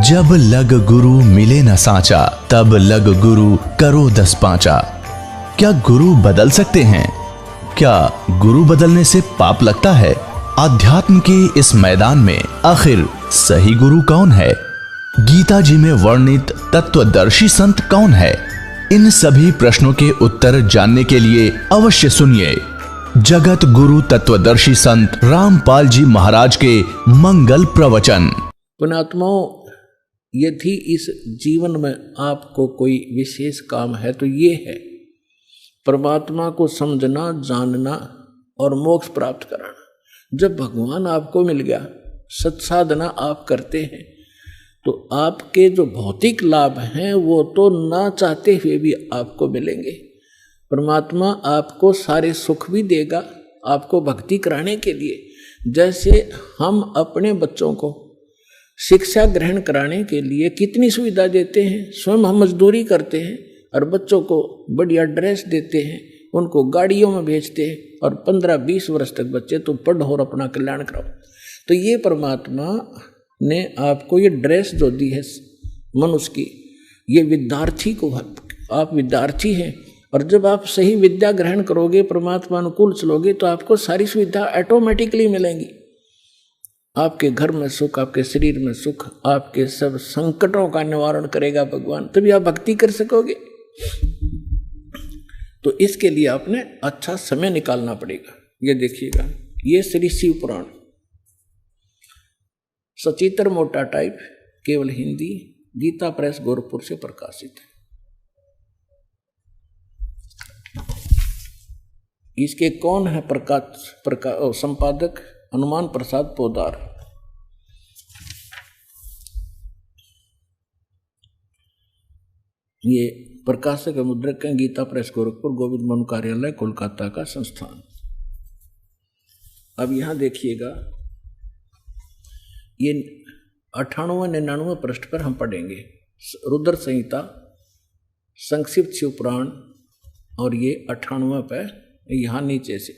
जब लग गुरु मिले न साचा, तब लग गुरु करो 10 पांचा। क्या गुरु बदल सकते हैं? क्या गुरु बदलने से पाप लगता है? आध्यात्म के इस मैदान में आखिर सही गुरु कौन है? गीता जी में वर्णित तत्वदर्शी संत कौन है? इन सभी प्रश्नों के उत्तर जानने के लिए अवश्य सुनिए जगत गुरु तत्वदर्शी संत रामपाल जी महाराज के मंगल प्रवचन। पुण्यात्माओं, यदि इस जीवन में आपको कोई विशेष काम है तो ये है परमात्मा को समझना, जानना और मोक्ष प्राप्त कराना। जब भगवान आपको मिल गया, सत्साधना आप करते हैं, तो आपके जो भौतिक लाभ हैं वो तो ना चाहते हुए भी आपको मिलेंगे। परमात्मा आपको सारे सुख भी देगा आपको भक्ति कराने के लिए। जैसे हम अपने बच्चों को शिक्षा ग्रहण कराने के लिए कितनी सुविधा देते हैं, स्वयं हम मजदूरी करते हैं और बच्चों को बढ़िया ड्रेस देते हैं, उनको गाड़ियों में भेजते हैं और 15-20 वर्ष तक बच्चे तो पढ़ो और अपना कल्याण कराओ। तो ये परमात्मा ने आपको ये ड्रेस जो दी है मनुष्य की, ये विद्यार्थी को, आप विद्यार्थी हैं और जब आप सही विद्या ग्रहण करोगे, परमात्मा अनुकूल चलोगे तो आपको सारी सुविधा ऑटोमेटिकली मिलेंगी। आपके घर में सुख, आपके शरीर में सुख, आपके सब संकटों का निवारण करेगा भगवान, तभी आप भक्ति कर सकोगे। तो इसके लिए आपने अच्छा समय निकालना पड़ेगा। ये देखिएगा, ये श्री शिव पुराण सचित्र मोटा टाइप, केवल हिंदी, गीता प्रेस गोरखपुर से प्रकाशित है। इसके कौन है संपादक? हनुमान प्रसाद पोदार। ये प्रकाशक मुद्रक है, गीता प्रेस गोरखपुर, गोविंद मनु कार्यालय कोलकाता का संस्थान। अब यहां देखिएगा, ये 98-99 पृष्ठ पर हम पढ़ेंगे रुद्र संहिता, संक्षिप्त शिव पुराण, और ये 98 पे यहां नीचे से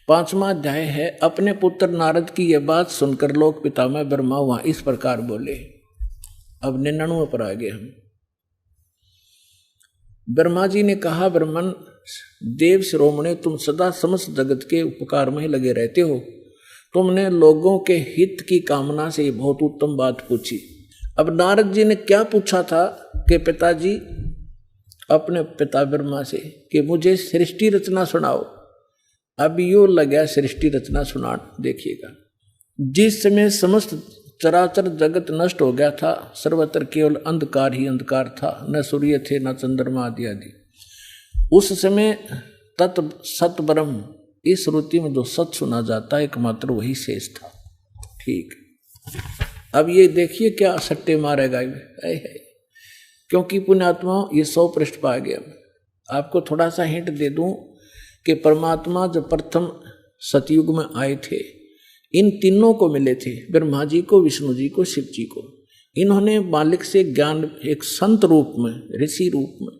5वां अध्याय है। अपने पुत्र नारद की यह बात सुनकर लोक पितामह ब्रह्मा वहां इस प्रकार बोले। अब 99 पर आ गए हम। ब्रह्मा जी ने कहा, ब्रह्मन देव शिरोमणे, तुम सदा समस्त जगत के उपकार में लगे रहते हो। तुमने लोगों के हित की कामना से बहुत उत्तम बात पूछी। अब नारद जी ने क्या पूछा था कि पिताजी, अपने पिता ब्रह्मा से, कि मुझे सृष्टि रचना सुनाओ। अब यो लगा सृष्टि रचना सुना। देखिएगा, जिस समय समस्त चराचर जगत नष्ट हो गया था, सर्वत्र केवल अंधकार ही अंधकार था, न सूर्य थे न चंद्रमा आदि आदि। उस समय तत् सत ब्रह्म, इस श्रुति में जो सत सुना जाता है एकमात्र वही शेष था। ठीक, अब ये देखिए क्या सट्टे मारेगा है। क्योंकि पुण्यात्मा ये 100 पृष्ठ पा गया। आपको थोड़ा सा हिंट दे दूं कि परमात्मा जब प्रथम सतयुग में आए थे, इन तीनों को मिले थे, ब्रह्मा जी को, विष्णु जी को, शिव जी को। इन्होंने मालिक से ज्ञान एक संत रूप में, ऋषि रूप में,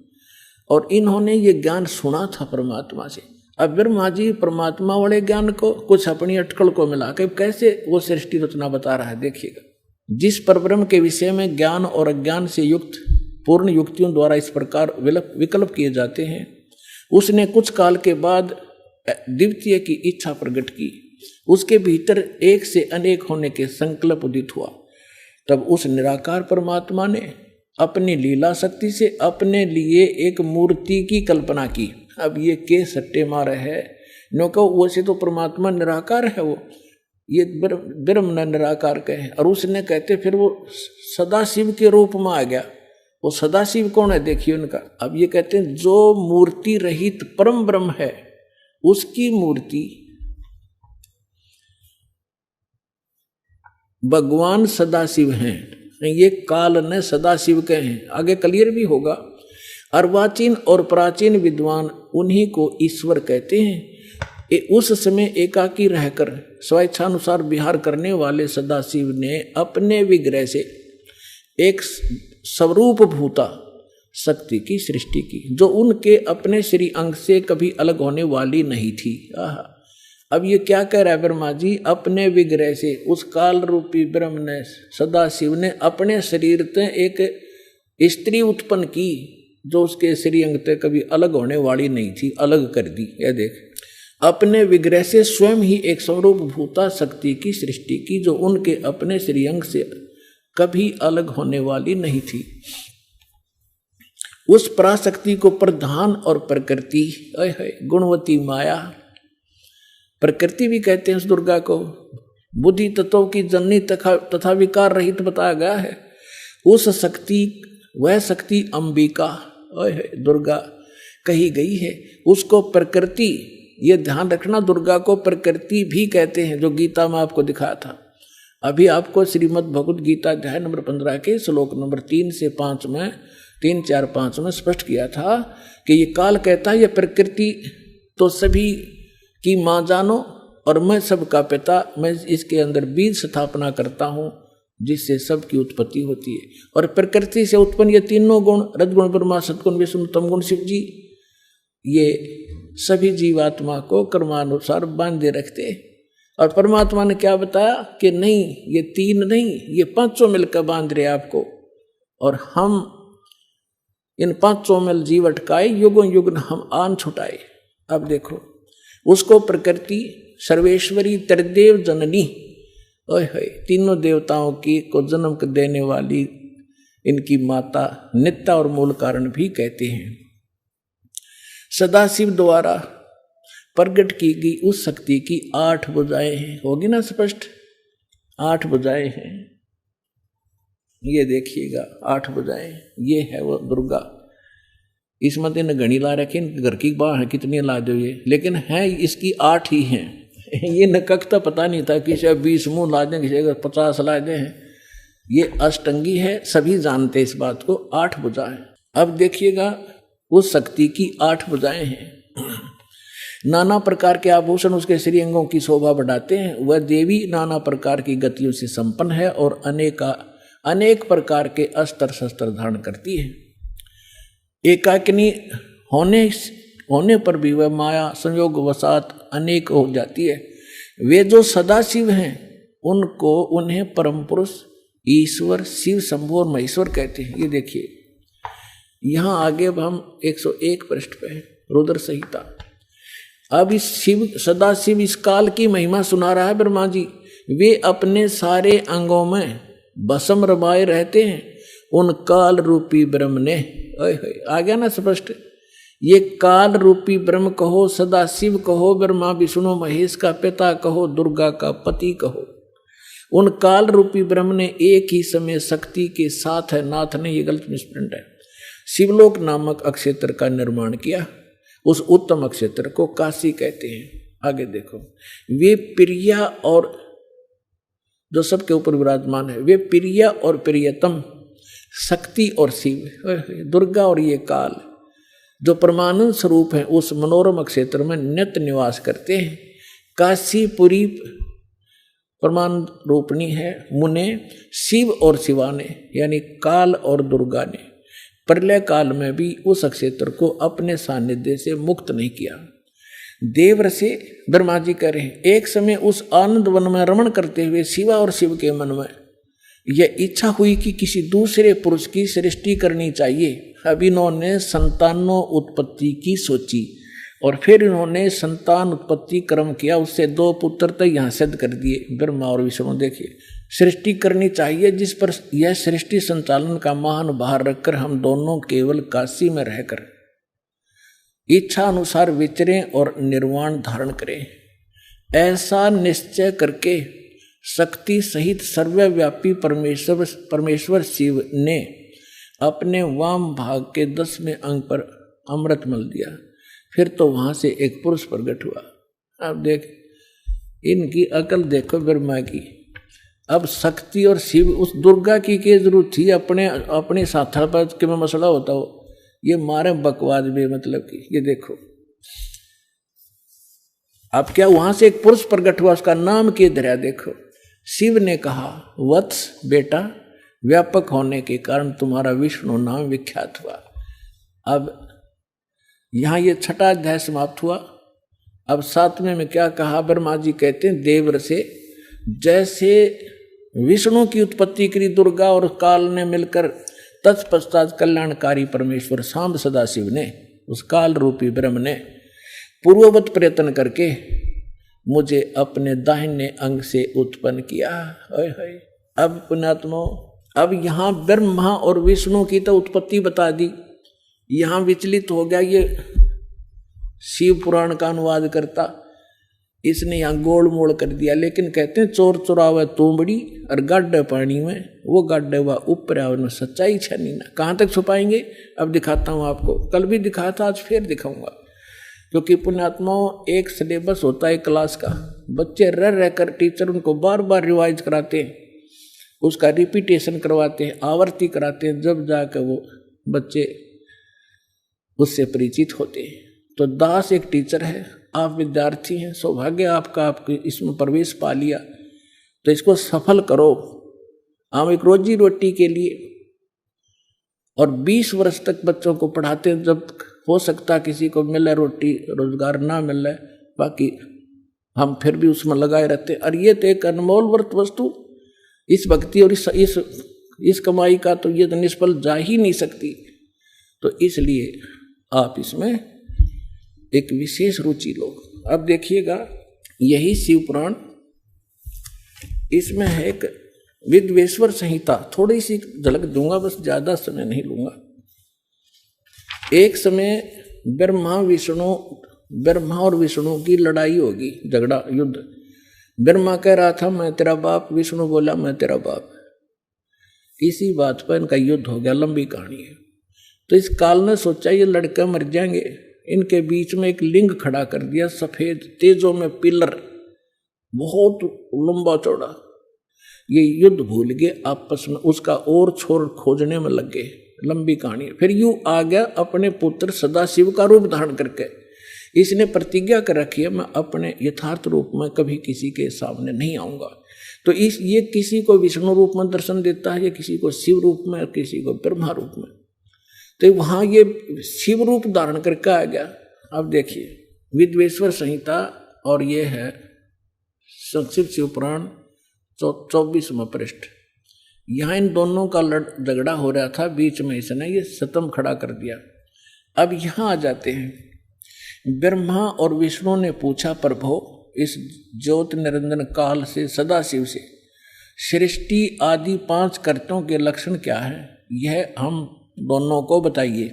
और इन्होंने ये ज्ञान सुना था परमात्मा से। अब ब्रह्मा जी परमात्मा वाले ज्ञान को कुछ अपनी अटकल को मिला के कैसे वो सृष्टि रचना बता रहा है। देखिएगा, जिस परब्रह्म के विषय में ज्ञान और अज्ञान से युक्त पूर्ण युक्तियों द्वारा इस प्रकार विकल्प किए जाते हैं, उसने कुछ काल के बाद द्वितीय की इच्छा प्रकट की। उसके भीतर एक से अनेक होने के संकल्प उदित हुआ। तब उस निराकार परमात्मा ने अपनी लीला शक्ति से अपने लिए एक मूर्ति की कल्पना की। अब ये के सट्टे मारे है, नो कहो वैसे तो परमात्मा निराकार है, वो ये ब्रह्म निराकार कहे, और उसने कहते फिर वो सदाशिव के रूप में आ गया। वो सदाशिव कौन है? देखिए उनका। अब ये कहते हैं जो मूर्ति रहित परम ब्रह्म है, उसकी मूर्ति भगवान सदाशिव हैं। ये काल ने सदाशिव के हैं, आगे क्लियर भी होगा। अर्वाचीन और प्राचीन विद्वान उन्हीं को ईश्वर कहते हैं। उस समय एकाकी रहकर स्वेच्छानुसार विहार करने वाले सदाशिव ने अपने विग्रह से एक स्वरूप भूता शक्ति की सृष्टि की, जो उनके अपने श्री अंग से कभी अलग होने वाली नहीं थी। अब ये क्या कह रहा है ब्रह्मा जी, अपने विग्रह से उस काल रूपी ब्रह्म ने, सदा शिव ने अपने शरीर से एक स्त्री उत्पन्न की जो उसके श्रीअंग से कभी अलग होने वाली नहीं थी, अलग कर दी। यह देख, अपने विग्रह से स्वयं ही एक स्वरूप भूता शक्ति की सृष्टि की जो उनके अपने श्रीअंग से कभी अलग होने वाली नहीं थी। उस पराशक्ति को प्रधान और प्रकृति, गुणवती माया, प्रकृति भी कहते हैं उस दुर्गा को। बुद्धि तत्वों की जननी तथा विकार रहित बताया गया है। उस शक्ति, वह शक्ति अंबिका दुर्गा कही गई है। उसको प्रकृति, ये ध्यान रखना, दुर्गा को प्रकृति भी कहते हैं, जो गीता में आपको दिखाया था। अभी आपको श्रीमद् भगवद गीता अध्याय नंबर 15 के श्लोक नंबर 3 से 5 में 3, 4, 5 में स्पष्ट किया था कि ये काल कहता है, ये प्रकृति तो सभी की माँ जानो और मैं सबका पिता, मैं इसके अंदर बीज स्थापना करता हूँ जिससे सबकी उत्पत्ति होती है। और प्रकृति से उत्पन्न ये तीनों गुण, रजगुण ब्रह्मा, सत्गुण विष्णु, तमगुण शिव जी, ये सभी जीवात्मा को कर्मानुसार बांधे रखते। और परमात्मा ने क्या बताया कि नहीं, ये तीन नहीं, ये पांचों मिलकर बांध रहे आपको, और हम इन पांचों मिल जीव अटकाए, युगों युग हम आन छुटाए। अब देखो, उसको प्रकृति सर्वेश्वरी त्रिदेव जननी, तीनों देवताओं की को जन्म देने वाली इनकी माता, नित्या और मूल कारण भी कहते हैं। सदाशिव द्वारा प्रकट की गई उस शक्ति की 8 भुजाएं हैं। होगी ना स्पष्ट? 8 भुजाएं हैं, ये देखिएगा 8 भुजाएं। ये है वो दुर्गा। इसमें तो घड़ी ला रखी, घर की बाहर है कितनी ला दो ये, लेकिन है इसकी 8 ही हैं। ये नककता पता नहीं था, किसी 20 मुँह ला दें, किसी 50 ला दें। ये अष्टंगी है, सभी जानते इस बात को, 8 भुजा है। अब देखिएगा, उस शक्ति की 8 भुजाएं हैं। नाना प्रकार के आभूषण उसके श्री अंगों की शोभा बढ़ाते हैं। वह देवी नाना प्रकार की गतियों से संपन्न है और अनेक प्रकार के अस्त्र शस्त्र धारण करती है। एकाकिनी होने पर भी वह माया संयोग वसात अनेक हो जाती है। वे जो सदाशिव हैं उन्हें परम पुरुष, ईश्वर, शिव, शंभु और महेश्वर कहते हैं। ये देखिए, यहाँ आगे अब हम 101 पृष्ठ पे हैं, रुद्र संहिता। अब इस शिव, सदाशिव इस काल की महिमा सुना रहा है ब्रह्मा जी। वे अपने सारे अंगों में भस्म रमाए रहते हैं। उन काल रूपी ब्रह्म ने, आ गया ना स्पष्ट, ये काल रूपी ब्रह्म कहो, सदाशिव कहो, ब्रह्मा विष्णु महेश का पिता कहो, दुर्गा का पति कहो, उन काल रूपी ब्रह्म ने एक ही समय शक्ति के साथ है, नाथ ने, ये गलत मिसप्रिंट है, शिवलोक नामक अक्षेत्र का निर्माण किया। उस उत्तम अक्षेत्र को काशी कहते हैं। आगे देखो, वे प्रिया और जो सबके ऊपर विराजमान है, वे प्रिया और प्रियतम, शक्ति और शिव, दुर्गा और ये काल जो परमानंद स्वरूप है, उस मनोरम क्षेत्र में नित्य निवास करते हैं। काशीपुरी परमानंद रूपणी है। मुने, शिव और शिवा ने, यानी काल और दुर्गा ने प्रलय काल में भी उस क्षेत्र को अपने सानिध्य से मुक्त नहीं किया। देवऋषि ब्रह्मा जी कह रहे हैं, एक समय उस आनंद वन में रमण करते हुए शिवा और शिव के मन में यह इच्छा हुई कि किसी दूसरे पुरुष की सृष्टि करनी चाहिए। अब इन्होंने संतानों उत्पत्ति की सोची और फिर इन्होंने संतान उत्पत्ति क्रम किया। उससे 2 पुत्र तक यहाँ सिद्ध कर दिए, ब्रह्मा और विष्णु। देखिए, सृष्टि करनी चाहिए जिस पर यह सृष्टि संचालन का महान भार रखकर हम दोनों केवल काशी में रहकर इच्छा अनुसार विचरें और निर्वाण धारण करें। ऐसा निश्चय करके शक्ति सहित सर्वव्यापी परमेश्वर शिव ने अपने वाम भाग के 10वें अंग पर अमृत मल दिया। फिर तो वहां से एक पुरुष प्रकट हुआ। अब देख, इनकी अकल देखो ब्रह्मा की। अब शक्ति और शिव, उस दुर्गा की क्या जरूरत थी अपने साथड़ पर के में मसला होता हो, ये मारे बकवाद में, मतलब कि ये देखो। अब क्या वहां से एक पुरुष प्रकट हुआ, उसका नाम क्या धरा देखो। शिव ने कहा, वत्स बेटा, व्यापक होने के कारण तुम्हारा विष्णु नाम विख्यात हुआ। अब यहां ये 6ठा अध्याय समाप्त हुआ। अब 7वें में क्या कहा, ब्रह्मा जी कहते हैं देवर से, जैसे विष्णु की उत्पत्ति करी दुर्गा और काल ने मिलकर, तत्पश्चात कल्याणकारी परमेश्वर सांब सदाशिव ने, उस काल रूपी ब्रह्म ने पूर्ववत प्रयत्न करके मुझे अपने दाहिने अंग से उत्पन्न किया। अब पुण्यात्मा, अब यहाँ ब्रह्मा और विष्णु की तो उत्पत्ति बता दी, यहाँ विचलित हो गया ये शिव पुराण का अनुवाद करता, इसने यहाँ गोल मोड़ कर दिया। लेकिन कहते हैं चोर चुरावे तोमड़ी और गाड्डे पानी में, वो गाड्डे हुआ ऊपर आओ, सच्चाई छनी ना। कहाँ तक छुपाएंगे, अब दिखाता हूँ आपको, कल भी दिखाया था, आज फिर दिखाऊंगा। क्योंकि पुण्यात्माओं एक सिलेबस होता है क्लास का, बच्चे रह रहकर टीचर उनको बार बार रिवाइज कराते हैं, उसका रिपीटेशन करवाते हैं, आवर्ती कराते हैं, जब जाकर वो बच्चे उससे परिचित होते हैं। तो दास एक टीचर है, आप विद्यार्थी हैं, सौभाग्य आपका, आपके इसमें प्रवेश पा लिया, तो इसको सफल करो। हम एक रोजी रोटी के लिए और 20 वर्ष तक बच्चों को पढ़ाते हैं, जब हो सकता किसी को मिले रोटी, रोजगार ना मिले, बाकी हम फिर भी उसमें लगाए रहते हैं। और ये तो एक अनमोल वर्त वस्तु, इस भक्ति और इस कमाई का तो ये तो निष्फल जा ही नहीं सकती। तो इसलिए आप इसमें एक विशेष रुचि लो। अब देखिएगा, यही शिव पुराण, इसमें है एक विद्वेश्वर संहिता, थोड़ी सी झलक दूंगा, बस ज्यादा समय नहीं लूंगा। एक समय ब्रह्मा और विष्णु की लड़ाई होगी, झगड़ा, युद्ध। ब्रह्मा कह रहा था मैं तेरा बाप, विष्णु बोला मैं तेरा बाप। इसी बात पर इनका युद्ध हो गया, लंबी कहानी है। तो इस काल ने सोचा ये लड़के मर जाएंगे, इनके बीच में एक लिंग खड़ा कर दिया, सफेद तेजों में पिलर, बहुत लंबा चौड़ा। ये युद्ध भूल गए आपस में, उसका और छोर खोजने में लग गए। लंबी कहानी। फिर यूं आ गया अपने पुत्र सदाशिव का रूप धारण करके। इसने प्रतिज्ञा कर रखी है मैं अपने यथार्थ रूप में कभी किसी के सामने नहीं आऊंगा। तो ये किसी को विष्णु रूप में दर्शन देता है, या किसी को शिव रूप में, और किसी को ब्रह्मा रूप में। तो वहां ये शिव रूप धारण करके आ गया। अब देखिए विद्वेश्वर संहिता, और ये है संक्षिप्त शिव पुराण 24वां पृष्ठ। यहाँ इन दोनों का झगड़ा हो रहा था, बीच में इसने ये सतम खड़ा कर दिया। अब यहाँ आ जाते हैं। ब्रह्मा और विष्णु ने पूछा प्रभो इस ज्योत निरंजन काल से, सदाशिव से, सृष्टि आदि 5 कर्तों के लक्षण क्या है, यह हम दोनों को बताइए।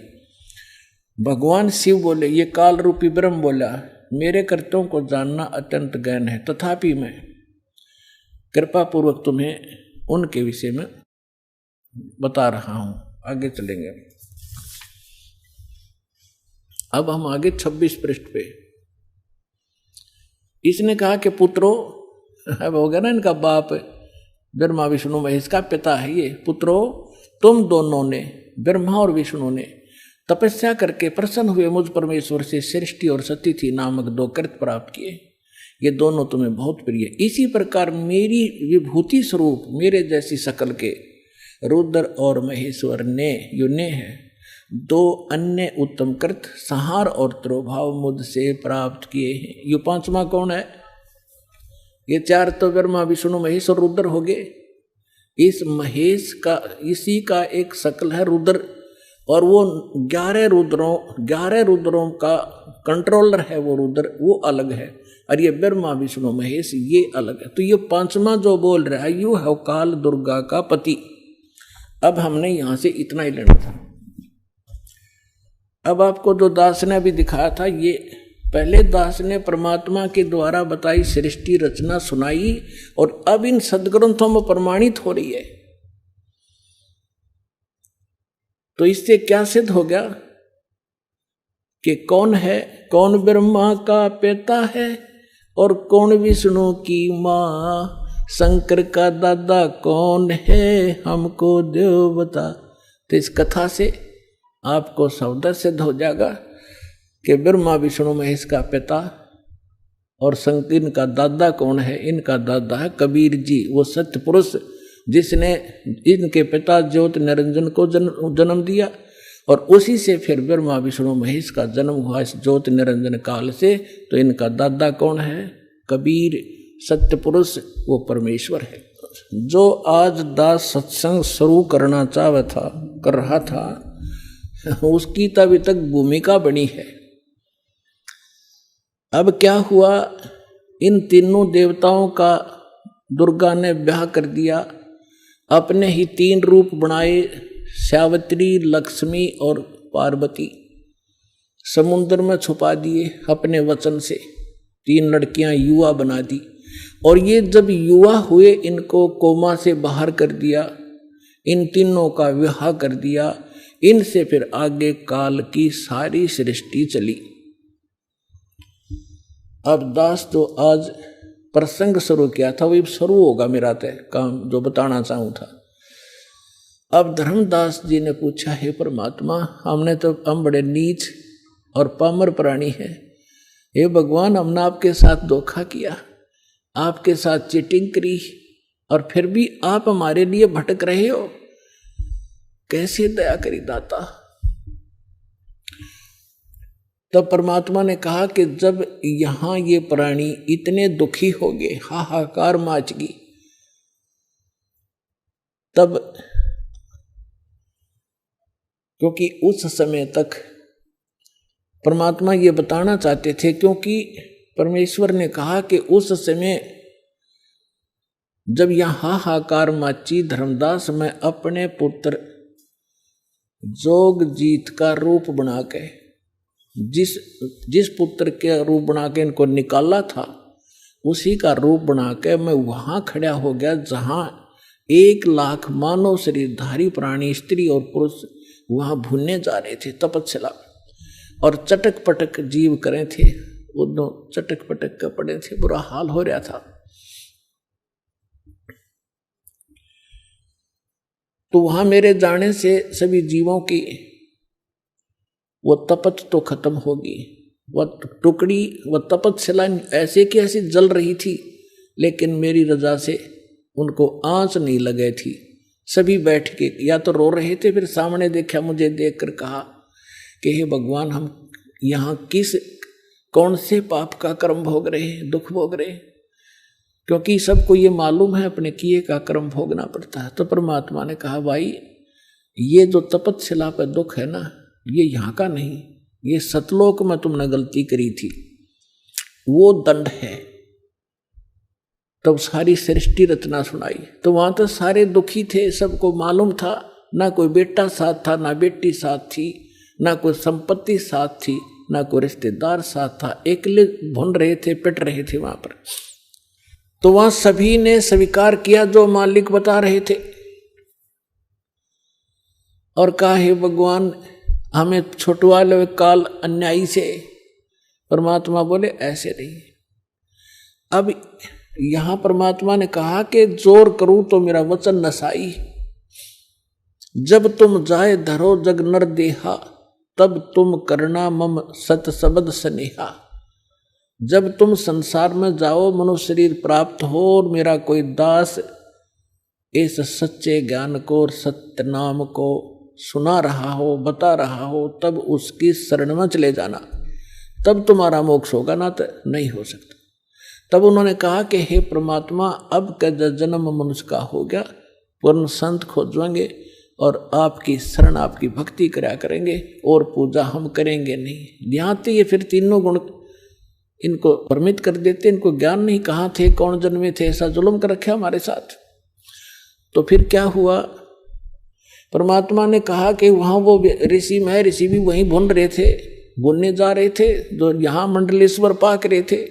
भगवान शिव बोले, ये काल रूपी ब्रह्म बोला, मेरे कर्तों को जानना अत्यंत गहन है, तथापि मैं कृपा पूर्वक तुम्हें उनके विषय में बता रहा हूं। आगे चलेंगे। अब हम आगे 26 पृष्ठ पे। इसने कहा कि पुत्रों, अब हो गया ना इनका बाप ब्रह्मा विष्णु महेश का पिता है ये। पुत्रों, तुम दोनों ने, ब्रह्मा और विष्णु ने तपस्या करके प्रसन्न हुए मुझ परमेश्वर से सृष्टि और सतिथि नामक 2 कृत प्राप्त किए। ये दोनों तुम्हें बहुत प्रिय। इसी प्रकार मेरी विभूति स्वरूप मेरे जैसी शकल के रुद्र और महेश्वर ने, यो ने है, 2 अन्य उत्तम कृत संहार और त्रोभाव मुझसे प्राप्त किए हैं। यो 5वां कौन है? ये 4 तो ब्रह्मा विष्णु महेश और रुद्र हो गए। इस महेश का, इसी का एक शकल है रुद्र, और वो 11 रुद्रों का कंट्रोलर है वो रुद्र, वो अलग है। और ये ब्रह्मा विष्णु महेश ये अलग है। तो ये 5वां जो बोल रहा है यू है काल दुर्गा का पति। अब हमने यहां से इतना ही लेना था। अब आपको जो दास ने अभी दिखाया था, ये पहले दास ने परमात्मा के द्वारा बताई सृष्टि रचना सुनाई, और अब इन सदग्रंथों में प्रमाणित हो रही है। तो इससे क्या सिद्ध हो गया कि कौन है, कौन ब्रह्मा का पिता है और कौन विष्णु की माँ, शंकर का दादा कौन है, हमको देव बता। तो इस कथा से आपको सौदा सिद्ध हो जाएगा कि ब्रह्मा विष्णु महेश का पिता और शंकर, इनका दादा कौन है? इनका दादा है कबीर जी, वो सत्य पुरुष जिसने इनके पिता ज्योत निरंजन को जन्म दिया, और उसी से फिर ब्रह्मा विष्णु महेश का जन्म हुआ इस ज्योति निरंजन काल से। तो इनका दादा कौन है? कबीर सत्य पुरुष, वो परमेश्वर है। जो आज दास सत्संग शुरू करना कर रहा था, उसकी तो अभी तक भूमिका बनी है। अब क्या हुआ, इन तीनों देवताओं का दुर्गा ने ब्याह कर दिया, अपने ही 3 रूप बनाए, सावित्री, लक्ष्मी और पार्वती। समुद्र में छुपा दिए अपने वचन से, 3 लड़कियां युवा बना दी। और ये जब युवा हुए, इनको कोमा से बाहर कर दिया, इन तीनों का विवाह कर दिया। इनसे फिर आगे काल की सारी सृष्टि चली। अब दास जो आज प्रसंग शुरू किया था वही शुरू होगा मेरा तय काम, जो बताना चाहूं था। अब धर्मदास जी ने पूछा, हे परमात्मा, हम बड़े नीच और पामर प्राणी हैं। हे भगवान, हमने आपके साथ धोखा किया, आपके साथ चीटिंग करी, और फिर भी आप हमारे लिए भटक रहे हो। कैसे दया करी दाता। तब परमात्मा ने कहा कि जब यहां ये प्राणी इतने दुखी हो गए, हाहाकार माच गई, तब क्योंकि उस समय तक परमात्मा ये बताना चाहते थे, क्योंकि परमेश्वर ने कहा कि उस समय जब यहां हाहाकार माची, धर्मदास मैं अपने पुत्र जोग जीत का रूप बना के, जिस पुत्र के रूप बना के इनको निकाला था, उसी का रूप बना के मैं वहां खड़ा हो गया जहां 1 लाख मानव शरीरधारी प्राणी, स्त्री और पुरुष वहां भूनने जा रहे थे तपस्या, और चटक पटक जीव करे थे, वो दो चटक पटक के पड़े थे, बुरा हाल हो रहा था। तो वहां मेरे जाने से सभी जीवों की वो तपत तो खत्म होगी। वह टुकड़ी, वह तपस्या ऐसे की ऐसी जल रही थी, लेकिन मेरी रजा से उनको आंच नहीं लगे थी। सभी बैठ के या तो रो रहे थे, फिर सामने देखा, मुझे देखकर कहा कि हे भगवान, हम यहाँ कौन से पाप का कर्म भोग रहे हैं, दुख भोग रहे हैं, क्योंकि सबको ये मालूम है अपने किए का कर्म भोगना पड़ता है। तो परमात्मा ने कहा, भाई ये जो तपस्या पे दुख है ना, ये यहाँ का नहीं, ये सतलोक में तुमने गलती करी थी, वो दंड है। तब सारी सृष्टि रचना सुनाई। तो वहां तो सारे दुखी थे, सबको मालूम था, ना कोई बेटा साथ था, ना बेटी साथ थी, ना कोई संपत्ति साथ थी, ना कोई रिश्तेदार साथ था, अकेले भुन रहे थे, पिट रहे थे वहां पर। तो वहां सभी ने स्वीकार किया जो मालिक बता रहे थे, और कहा, हे भगवान, हमें छुटवा लो काल अन्यायी से। परमात्मा बोले, ऐसे नहीं। अब यहां परमात्मा ने कहा कि जोर करूं तो मेरा वचन नसाई, जब तुम जाए धरो जग नर देहा, तब तुम करना मम सत सबद स्नेहा। जब तुम संसार में जाओ, मनुष्य शरीर प्राप्त हो, और मेरा कोई दास इस सच्चे ज्ञान को और सत्य नाम को सुना रहा हो, बता रहा हो, तब उसकी शरण में चले जाना, तब तुम्हारा मोक्ष होगा, ना तो नहीं हो सकता। तब उन्होंने कहा कि हे परमात्मा, अब का जन्म मनुष्य का हो गया, पूर्ण संत खोजेंगे और आपकी शरण, आपकी भक्ति करा करेंगे, और पूजा हम करेंगे नहीं। यहाँ तो ये फिर तीनों गुण इनको परमित कर देते, इनको ज्ञान नहीं, कहाँ थे, कौन जन्मे थे, ऐसा जुल्म कर रखा हमारे साथ। तो फिर क्या हुआ, परमात्मा ने कहा कि वहाँ वो ऋषि में, ऋषि भी वहीं भुन रहे थे, भुनने जा रहे थे, जो यहाँ मंडलेश्वर पाक रहे थे।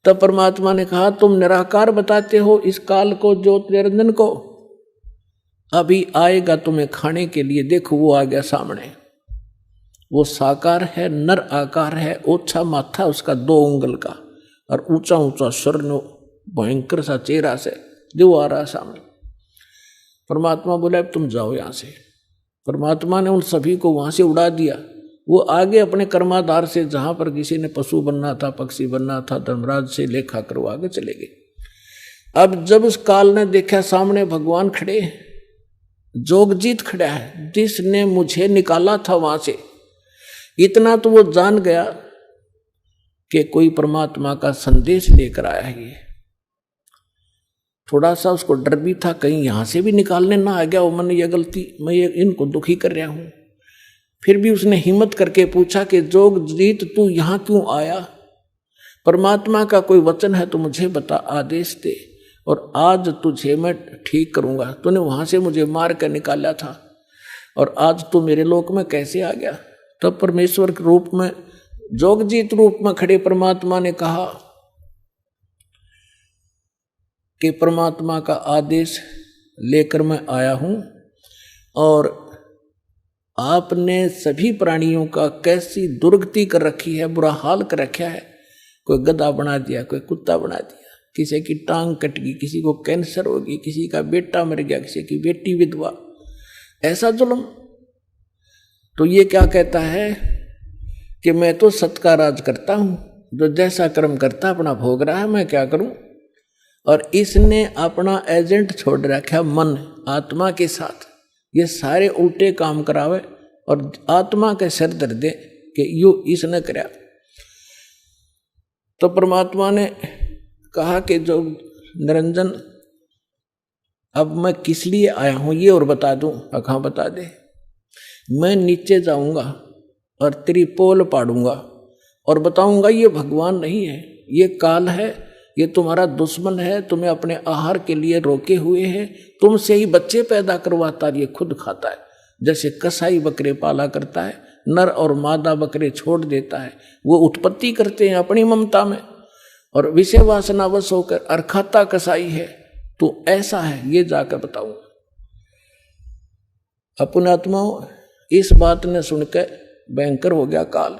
तब परमात्मा ने कहा, तुम निराकार बताते हो इस काल को, ज्योत निरंजन को, अभी आएगा तुम्हें खाने के लिए। देखो वो आ गया सामने, वो साकार है, नर आकार है, ओछा माथा उसका 2 उंगल का, और ऊंचा ऊंचा स्वर्ण भयंकर सा चेहरा से जो आ रहा सामने। परमात्मा बोला, अब तुम जाओ यहाँ से। परमात्मा ने उन सभी को वहां से उड़ा दिया। वो आगे अपने कर्माधार से, जहां पर किसी ने पशु बनना था, पक्षी बनना था, धर्मराज से लेखा करो, आगे चले गए। अब जब उस काल ने देखा सामने भगवान खड़े, जोगजीत खड़ा है जिसने मुझे निकाला था वहां से। इतना तो वो जान गया कि कोई परमात्मा का संदेश लेकर आया है। ये थोड़ा सा उसको डर भी था कहीं यहां से भी निकालने ना आ गया वो, मैंने ये गलती, मैं ये इनको दुखी कर रहा हूं। फिर भी उसने हिम्मत करके पूछा कि जोगजीत तू यहां क्यों आया? परमात्मा का कोई वचन है तो मुझे बता, आदेश दे, और आज तुझे मैं ठीक करूंगा। तूने वहां से मुझे मार कर निकाला था और आज तू मेरे लोक में कैसे आ गया? तब परमेश्वर के रूप में, जोगजीत रूप में खड़े परमात्मा ने कहा कि परमात्मा का आदेश लेकर मैं आया हूं और आपने सभी प्राणियों का कैसी दुर्गति कर रखी है, बुरा हाल कर रखा है। कोई गधा बना दिया, कोई कुत्ता बना दिया, किसी की टांग कट गई, किसी को कैंसर हो गई, किसी का बेटा मर गया, किसी की बेटी विधवा, ऐसा जुल्म। तो ये क्या कहता है कि मैं तो सत का राज करता हूं, जो जैसा कर्म करता अपना भोग रहा है, मैं क्या करूं? और इसने अपना एजेंट छोड़ रखा मन आत्मा के साथ, ये सारे उल्टे काम करावे और आत्मा के सिर दर दे कि यू इसने कराया। तो परमात्मा ने कहा कि जो निरंजन अब मैं किस लिए आया हूं ये और बता दूं। हाँ बता दे। मैं नीचे जाऊंगा और तेरी पोल पाड़ूंगा और बताऊंगा ये भगवान नहीं है, ये काल है, ये तुम्हारा दुश्मन है, तुम्हें अपने आहार के लिए रोके हुए है, तुमसे ही बच्चे पैदा करवाता है, ये खुद खाता है। जैसे कसाई बकरे पाला करता है, नर और मादा बकरे छोड़ देता है, वो उत्पत्ति करते हैं अपनी ममता में और विषय वासनावश होकर, और खाता कसाई है। तो ऐसा है, ये जाकर बताऊंगा। अपने आत्माओं, इस बात ने सुनकर भयंकर हो गया काल।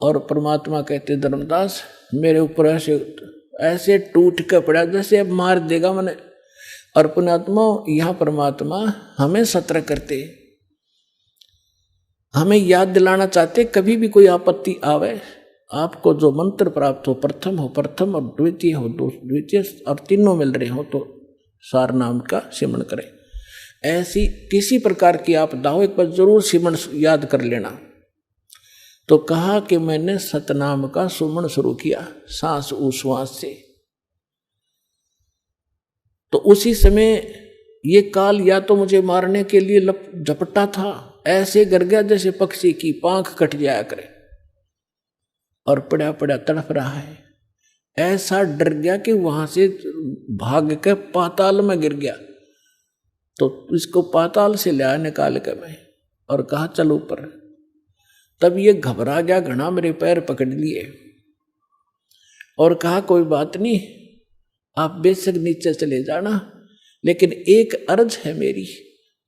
और परमात्मा कहते धर्मदास मेरे ऊपर ऐसे टूट के पड़ा जैसे अब मार देगा मैंने। और पुण्यात्मा यह परमात्मा हमें सतर्क करते, हमें याद दिलाना चाहते, कभी भी कोई आपत्ति आवे, आपको जो मंत्र प्राप्त हो, प्रथम हो प्रथम और द्वितीय हो द्वितीय और तीनों मिल रहे हो तो सार नाम का सिमरण करें। ऐसी किसी प्रकार की आपदा हो एक बार जरूर सिमरण याद कर लेना। तो कहा कि मैंने सतनाम का सुमन शुरू किया सांस उश्वास से। तो उसी समय ये काल या तो मुझे मारने के लिए झपटा था, ऐसे गिर गया जैसे पक्षी की पांख कट जाया करे और पड़ा पड़ा तड़प रहा है। ऐसा डर गया कि वहां से भाग के पाताल में गिर गया। तो इसको पाताल से लिया निकाल के मैं और कहा चल ऊपर। तब ये घबरा गया घना, मेरे पैर पकड़ लिए और कहा कोई बात नहीं, आप बेशक नीचे चले जाना, लेकिन एक अर्ज है मेरी,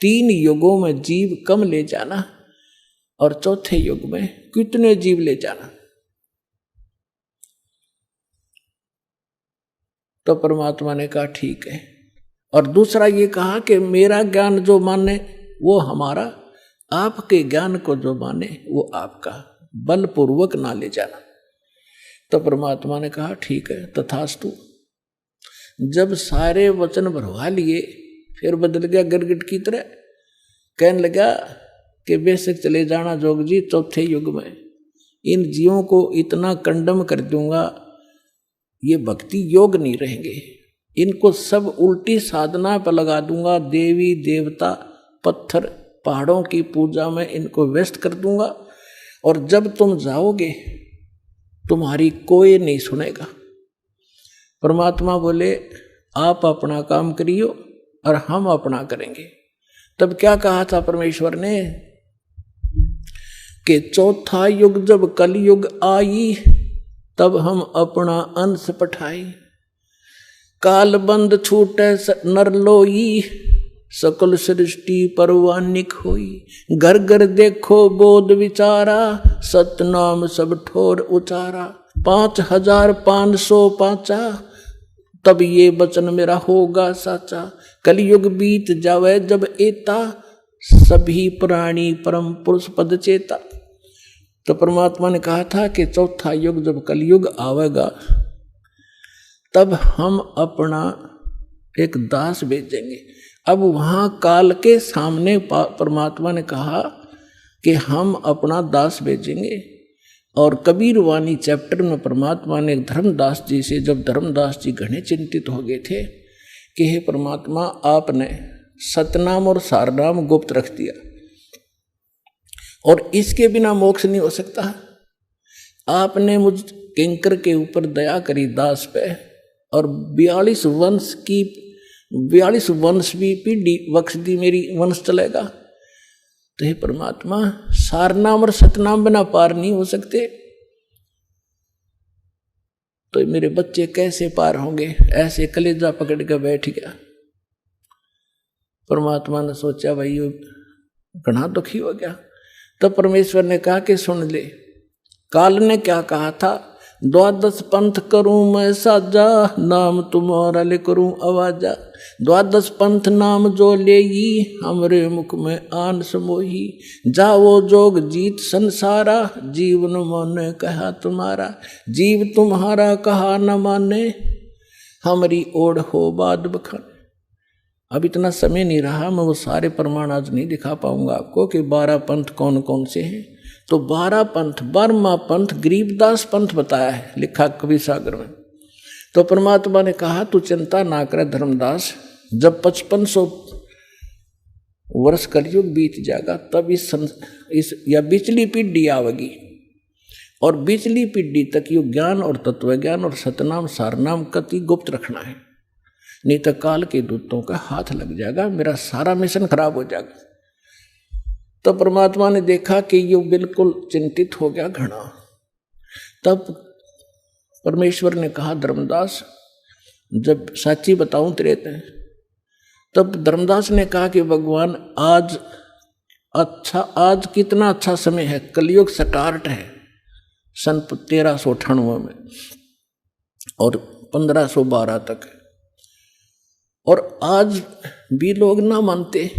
3 युगों में जीव कम ले जाना और चौथे युग में कितने जीव ले जाना। तो परमात्मा ने कहा ठीक है। और दूसरा ये कहा कि मेरा ज्ञान जो माने वो हमारा, आपके ज्ञान को जो माने वो आपका, बलपूर्वक ना ले जाना। तो परमात्मा ने कहा ठीक है तथास्तु। जब सारे वचन भरवा लिए फिर बदल गया गिरगिट की तरह, कहने लगा कि बेशक चले जाना जोग जी, चौथे युग में इन जीवों को इतना कंडम कर दूंगा, ये भक्ति योग नहीं रहेंगे, इनको सब उल्टी साधना पर लगा दूंगा, देवी देवता पत्थर पहाड़ों की पूजा में इनको व्यस्त कर दूंगा। और जब तुम जाओगे तुम्हारी कोई नहीं सुनेगा। परमात्मा बोले आप अपना काम करियो और हम अपना करेंगे। तब क्या कहा था परमेश्वर ने कि चौथा युग जब कलयुग आई तब हम अपना अंश पठाई, काल बंद छूटे नर लोई, सकल सृष्टि परवानिक होई, घर घर देखो बोध विचारा, सतनाम सब ठोर उचारा, 5505 तब ये वचन मेरा होगा साचा, कलयुग बीत जावे जब एता, सभी प्राणी परम पुरुष पद चेता। तो परमात्मा ने कहा था कि चौथा युग जब कलयुग आवेगा तब हम अपना एक दास भेजेंगे। अब वहां काल के सामने परमात्मा ने कहा कि हम अपना दास भेजेंगे। और कबीर वाणी चैप्टर में परमात्मा ने धर्मदास जी से, जब धर्मदास जी घने चिंतित हो गए थे कि हे परमात्मा, आपने सतनाम और सारनाम गुप्त रख दिया और इसके बिना मोक्ष नहीं हो सकता। आपने मुझ किंकर के ऊपर दया करी दास पे, और 42 वंश भी पीढ़ी बख्श दी, मेरी वंश चलेगा। तो हे परमात्मा, सारनाम और सतनाम बिना पार नहीं हो सकते, तो मेरे बच्चे कैसे पार होंगे? ऐसे कलेजा पकड़ के बैठ गया। परमात्मा ने सोचा भाई ये घना दुखी हो गया। तो परमेश्वर ने कहा कि सुन ले, काल ने क्या कहा था, 12 पंथ करूं मैं साजा, नाम तुम्हारा ले करूं आवाजा। 12 पंथ नाम जो लेगी, हमरे मुख में आन समोही। जाओ जोग जीत संसारा, जीवन माने कहा तुम्हारा। जीव तुम्हारा कहा न माने, हमारी ओढ़ हो बाद बखाने। अब इतना समय नहीं रहा, मैं वो सारे प्रमाण आज नहीं दिखा पाऊंगा आपको कि 12 पंथ कौन कौन से हैं। तो 12 पंथ, 12वां पंथ गरीबदास पंथ बताया है, लिखा कवि सागर में। तो परमात्मा ने कहा तू चिंता ना करे धर्मदास, जब 5500 वर्ष कलयुग बीत जाएगा तब इस या बिचली पीढ़ी आवेगी, और बिचली पीढ़ी तक यो ज्ञान और तत्व ज्ञान और सतनाम सारनाम कति गुप्त रखना है, नहीं तो काल के दूतों का हाथ लग जाएगा, मेरा सारा मिशन खराब हो जाएगा। तब परमात्मा ने देखा कि ये बिल्कुल चिंतित हो गया घना। तब परमेश्वर ने कहा धर्मदास, जब साची बताऊं तेरे ते। तब धर्मदास ने कहा कि भगवान आज कितना अच्छा समय है, कलयुग स्टार्ट है सन 1398 में और 1512 तक, और आज भी लोग ना मानते,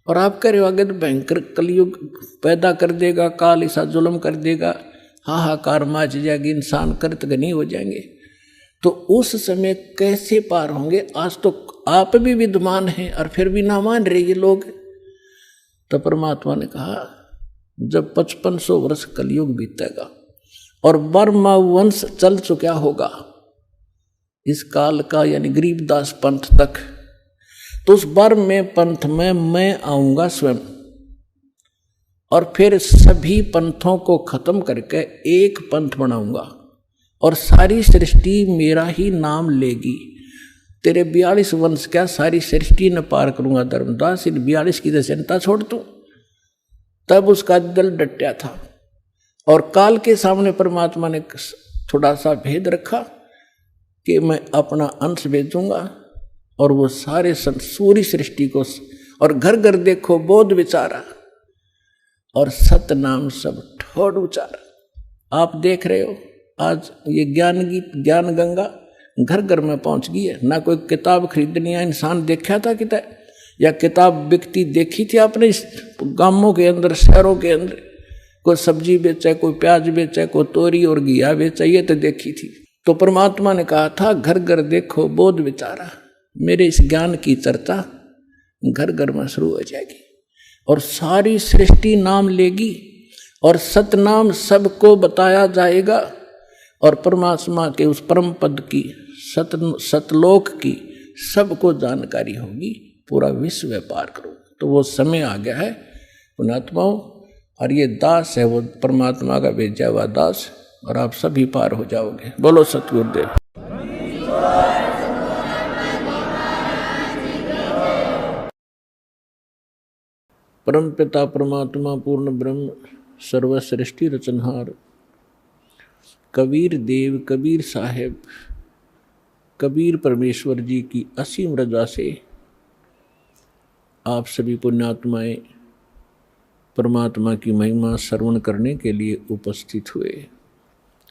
और आप कह रहे हो आगे तो भयंकर कलयुग पैदा कर देगा, काल ऐसा जुल्म कर देगा, हाहाकार मच जाएगी, इंसान कृतघ्नी हो जाएंगे। तो उस समय कैसे पार होंगे? आज तो आप भी विद्वान हैं और फिर भी ना मान रहे ये लोग। तो परमात्मा ने कहा जब 5500 वर्ष कलयुग बीतेगा और 12वां वंश चल चुका होगा इस काल का, यानी गरीबदास पंथ तक, तो उस 12वें पंथ में मैं आऊंगा स्वयं, और फिर सभी पंथों को खत्म करके एक पंथ बनाऊंगा, और सारी सृष्टि मेरा ही नाम लेगी। तेरे 42 वंश क्या सारी सृष्टि न पार करूंगा धर्मदास, इन 42 की तो चिंता छोड़ तू। तब उसका दिल डटा था, और काल के सामने परमात्मा ने थोड़ा सा भेद रखा कि मैं अपना अंश भेजूंगा, और वो सारे सूरी सृष्टि को, और घर घर देखो बोध विचारा, और सतनाम सब ठोड़ उचारा। आप देख रहे हो आज ये ज्ञान गीत, ज्ञान गंगा घर घर में पहुंच गई है। ना कोई किताब खरीदनी है, इंसान देखा था कितना, या किताब बिकती देखी थी आपने इस गांवों के अंदर, शहरों के अंदर? कोई सब्जी बेचा, कोई प्याज बेचा, कोई तोरी और घिया बेचा, ये तो देखी थी। तो परमात्मा ने कहा था घर घर देखो बोध विचारा, मेरे इस ज्ञान की चर्चा घर घर में शुरू हो जाएगी, और सारी सृष्टि नाम लेगी, और सतनाम सबको बताया जाएगा, और परमात्मा के उस परम पद की, सतलोक की सबको जानकारी होगी, पूरा विश्व व्यापार करो। तो वो समय आ गया है पुणात्माओं, और ये दास है वो परमात्मा का भेजा हुआ दास, और आप सभी पार हो जाओगे। बोलो सतगुरुदेव। परम पिता परमात्मा पूर्ण ब्रह्म सर्व सृष्टि रचनहार कबीर देव, कबीर साहेब, कबीर परमेश्वर जी की असीम रजा से आप सभी पुण्यात्माएं परमात्मा की महिमा श्रवण करने के लिए उपस्थित हुए।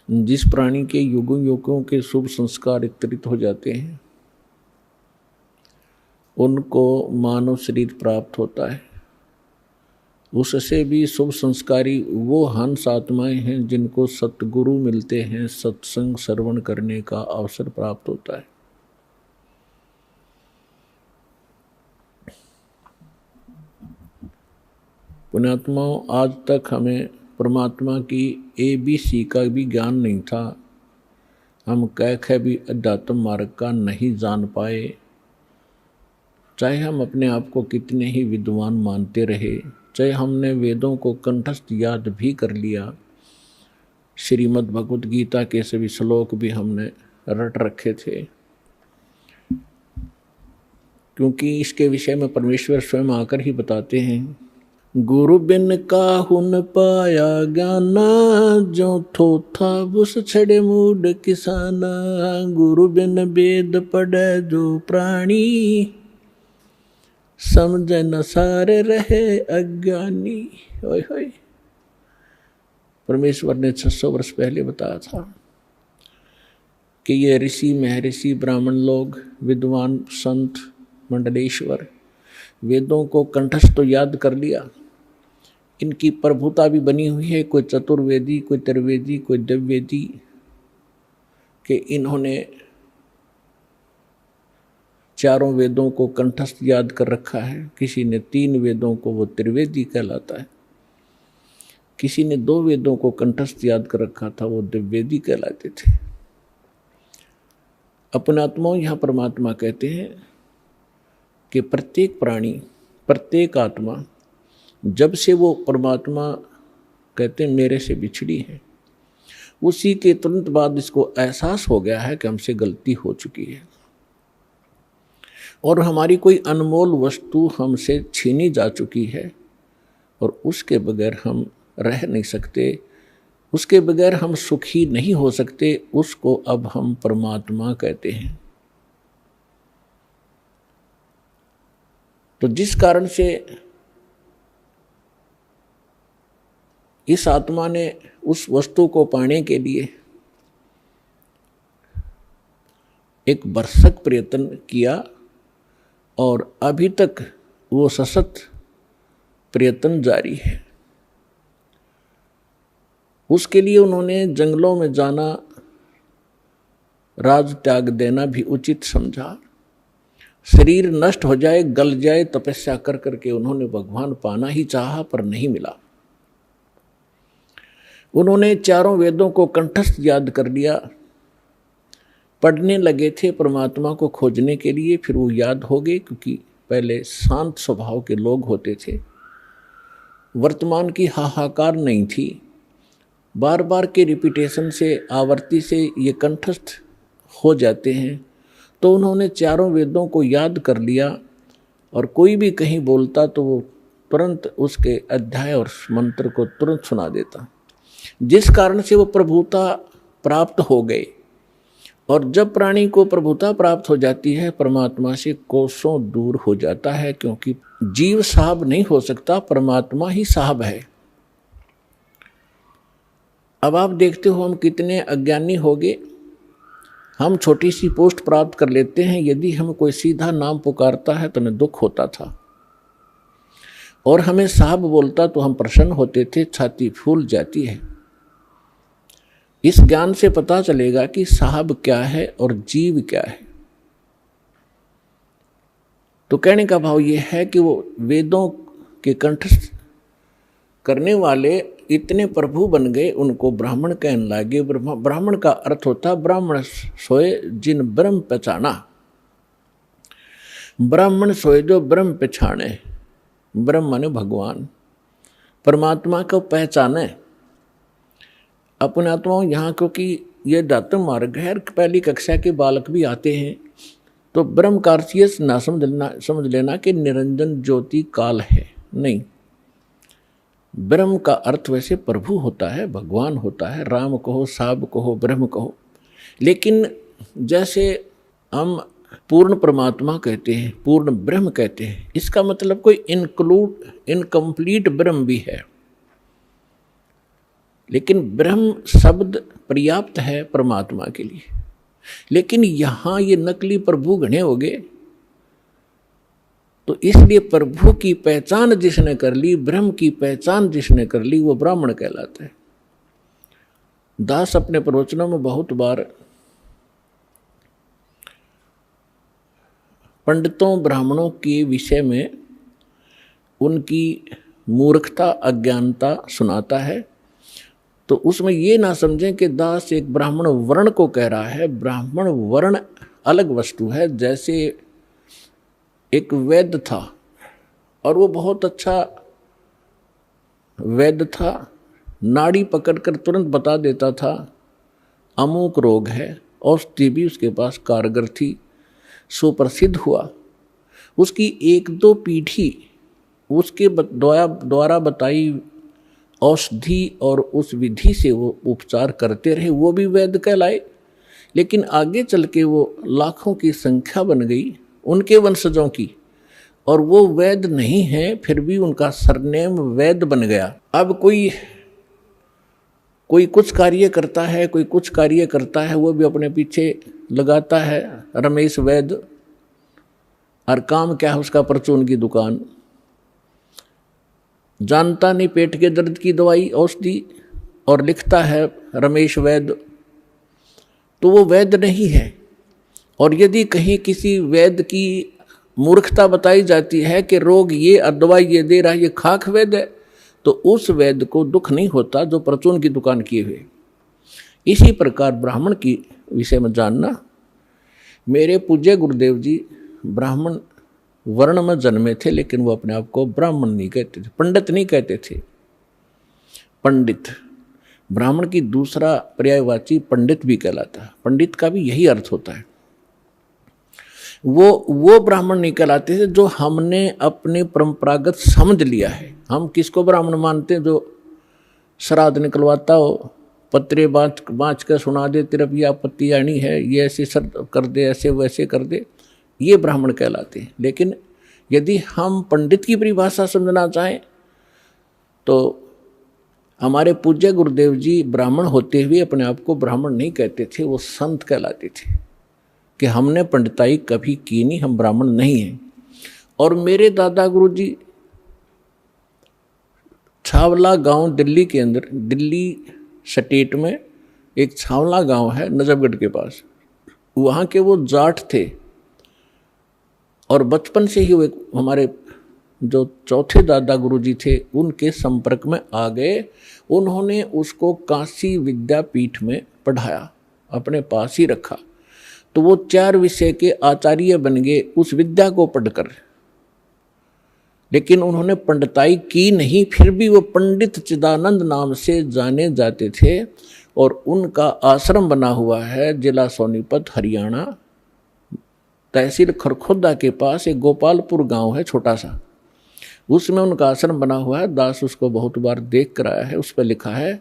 जिस प्राणी के युगों युगों के शुभ संस्कार वितरित हो जाते हैं उनको मानव शरीर प्राप्त होता है। उससे भी शुभ संस्कारी वो हंस आत्माएं हैं जिनको सतगुरु मिलते हैं, सत्संग श्रवण करने का अवसर प्राप्त होता है। पुण्यात्माओं, आज तक हमें परमात्मा की ABC का भी ज्ञान नहीं था। हम कह भी अध्यात्म मार्ग का नहीं जान पाए। चाहे हम अपने आप को कितने ही विद्वान मानते रहे, चाहे हमने वेदों को कंठस्थ याद भी कर लिया, श्रीमद् भगवत गीता के सभी श्लोक भी हमने रट रखे थे, क्योंकि इसके विषय में परमेश्वर स्वयं आकर ही बताते हैं, गुरु बिन काहू न पाया ज्ञाना, जो थो था उस छड़े मूड किसाना। गुरु बिन वेद पढ़े जो प्राणी, समझ न सारे रहे अज्ञानी। ओए होए, परमेश्वर ने 600 वर्ष पहले बताया था कि ये ऋषि महर्षि ब्राह्मण लोग, विद्वान संत मंडलेश्वर, वेदों को कंठस्थ तो याद कर लिया, इनकी प्रभुता भी बनी हुई है। कोई चतुर्वेदी, कोई त्रिवेदी, कोई दिव्यवेदी, कि इन्होंने चारों वेदों को कंठस्थ याद कर रखा है। किसी ने 3 वेदों को, वो त्रिवेदी कहलाता है। किसी ने 2 वेदों को कंठस्थ याद कर रखा था, वो दिव्यवेदी कहलाते थे। अपने आत्माओं, यहाँ परमात्मा कहते हैं कि प्रत्येक प्राणी, प्रत्येक आत्मा, जब से वो परमात्मा कहते हैं मेरे से बिछड़ी है, उसी के तुरंत बाद इसको एहसास हो गया है कि हमसे गलती हो चुकी है और हमारी कोई अनमोल वस्तु हमसे छीनी जा चुकी है और उसके बगैर हम रह नहीं सकते, उसके बगैर हम सुखी नहीं हो सकते। उसको अब हम परमात्मा कहते हैं। तो जिस कारण से इस आत्मा ने उस वस्तु को पाने के लिए एक भरसक प्रयत्न किया और अभी तक वो सशक्त प्रयत्न जारी है। उसके लिए उन्होंने जंगलों में जाना, राज त्याग देना भी उचित समझा। शरीर नष्ट हो जाए, गल जाए, तपस्या कर करके उन्होंने भगवान पाना ही चाहा, पर नहीं मिला। उन्होंने चारों वेदों को कंठस्थ याद कर लिया, पढ़ने लगे थे परमात्मा को खोजने के लिए। फिर वो याद हो गए, क्योंकि पहले शांत स्वभाव के लोग होते थे, वर्तमान की हाहाकार नहीं थी। बार बार के रिपीटेशन से, आवर्ती से ये कंठस्थ हो जाते हैं। तो उन्होंने चारों वेदों को याद कर लिया और कोई भी कहीं बोलता तो वो तुरंत उसके अध्याय और मंत्र को तुरंत सुना देता, जिस कारण से वो प्रभुता प्राप्त हो गए। और जब प्राणी को प्रभुता प्राप्त हो जाती है, परमात्मा से कोसों दूर हो जाता है, क्योंकि जीव साहब नहीं हो सकता, परमात्मा ही साहब है। अब आप देखते हो हम कितने अज्ञानी हो गए। हम छोटी सी पोस्ट प्राप्त कर लेते हैं, यदि हम कोई सीधा नाम पुकारता है तो हमें दुख होता था, और हमें साहब बोलता तो हम प्रसन्न होते थे, छाती फूल जाती है। इस ज्ञान से पता चलेगा कि साहब क्या है और जीव क्या है। तो कहने का भाव यह है कि वो वेदों के कंठस्थ करने वाले इतने प्रभु बन गए, उनको ब्राह्मण कहने लगे। ब्राह्मण का अर्थ होता ब्राह्मण सोए जिन ब्रह्म पहचाना। ब्राह्मण सोए जो ब्रह्म पहचाने। ब्रह्म माने भगवान, परमात्मा को पहचाने। अपने आत्माओं, यहाँ क्योंकि ये दातम मार्ग है, पहली कक्षा के बालक भी आते हैं, तो ब्रह्म का अर्थ ये ना समझ लेना कि निरंजन ज्योति काल है, नहीं। ब्रह्म का अर्थ वैसे प्रभु होता है, भगवान होता है, राम कहो, साब कहो, ब्रह्म कहो। लेकिन जैसे हम पूर्ण परमात्मा कहते हैं, पूर्ण ब्रह्म कहते हैं, इसका मतलब कोई इनकम्प्लीट ब्रह्म भी है। लेकिन ब्रह्म शब्द पर्याप्त है परमात्मा के लिए। लेकिन यहाँ ये नकली प्रभु घने हो गए, तो इसलिए प्रभु की पहचान जिसने कर ली, ब्रह्म की पहचान जिसने कर ली, वो ब्राह्मण कहलाता है। दास अपने प्रवचनों में बहुत बार पंडितों ब्राह्मणों के विषय में उनकी मूर्खता अज्ञानता सुनाता है, तो उसमें ये ना समझें कि दास एक ब्राह्मण वर्ण को कह रहा है। ब्राह्मण वर्ण अलग वस्तु है। जैसे एक वैद्य था और वो बहुत अच्छा वैद्य था, नाड़ी पकड़कर तुरंत बता देता था अमुक रोग है, औषधि भी उसके पास कारगर थी, सुप्रसिद्ध हुआ। उसकी एक दो पीढ़ी उसके द्वारा बताई औषधि और उस विधि से वो उपचार करते रहे, वो भी वैद्य कहलाए। लेकिन आगे चल के वो लाखों की संख्या बन गई उनके वंशजों की, और वो वैद्य नहीं है, फिर भी उनका सरनेम वैद्य बन गया। अब कोई कुछ कार्य करता है, कोई कुछ कार्य करता है, वो भी अपने पीछे लगाता है रमेश वैद्य, और काम क्या है उसका, परचून की दुकान। जानता नहीं पेट के दर्द की दवाई औषधि और लिखता है रमेश वैद्य, तो वो वैद्य नहीं है। और यदि कहीं किसी वैद्य की मूर्खता बताई जाती है कि रोग ये और दवाई ये दे रहा है, ये खाक वैद्य है, तो उस वैद्य को दुख नहीं होता जो परचून की दुकान किए हुए। इसी प्रकार ब्राह्मण की विषय में जानना, मेरे पूज्य गुरुदेव जी ब्राह्मण वर्ण में जन्मे थे, लेकिन वो अपने आप को ब्राह्मण नहीं कहते थे, पंडित नहीं कहते थे। पंडित ब्राह्मण की दूसरा पर्यायवाची पंडित भी कहलाता है। पंडित का भी यही अर्थ होता है। वो ब्राह्मण नहीं कहलाते थे जो हमने अपने परंपरागत समझ लिया है। हम किसको ब्राह्मण मानते हैं? जो श्राद्ध निकलवाता हो, पत्रे बाँच कर सुना दे, तेरा भी आपत्ति आनी है, ये ऐसे सर कर दे, ऐसे वैसे कर दे, ये ब्राह्मण कहलाते हैं। लेकिन यदि हम पंडित की परिभाषा समझना चाहें तो हमारे पूज्य गुरुदेव जी ब्राह्मण होते हुए अपने आप को ब्राह्मण नहीं कहते थे, वो संत कहलाते थे कि हमने पंडिताई कभी की नहीं, हम ब्राह्मण नहीं हैं। और मेरे दादा गुरु जी छावला गांव दिल्ली के अंदर, दिल्ली स्टेट में एक छावला गांव है नजफगढ़ के पास, वहाँ के वो जाट थे। और बचपन से ही वो हमारे जो चौथे दादा गुरुजी थे उनके संपर्क में आ गए। उन्होंने उसको काशी विद्यापीठ में पढ़ाया, अपने पास ही रखा, तो वो 4 विषय के आचार्य बन गए उस विद्या को पढ़कर। लेकिन उन्होंने पंडिताई की नहीं, फिर भी वो पंडित चिदानंद नाम से जाने जाते थे। और उनका आश्रम बना हुआ है जिला सोनीपत हरियाणा, तहसील खरखोदा के पास एक गोपालपुर गांव है छोटा सा, उसमें उनका आश्रम बना हुआ है। दास उसको बहुत बार देख कर आया है, उस पर लिखा है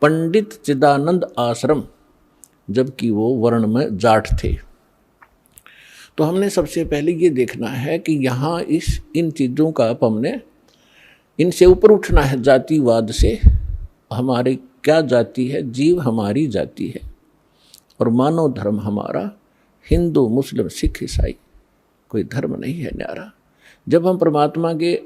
पंडित चिदानंद आश्रम, जबकि वो वर्ण में जाट थे। तो हमने सबसे पहले ये देखना है कि यहाँ इन चीज़ों का अब हमने इनसे ऊपर उठना है, जातिवाद से। हमारी क्या जाति है? जीव हमारी जाति है, और मानव धर्म हमारा हिंदू मुस्लिम सिख ईसाई, कोई धर्म नहीं है न्यारा। जब हम परमात्मा के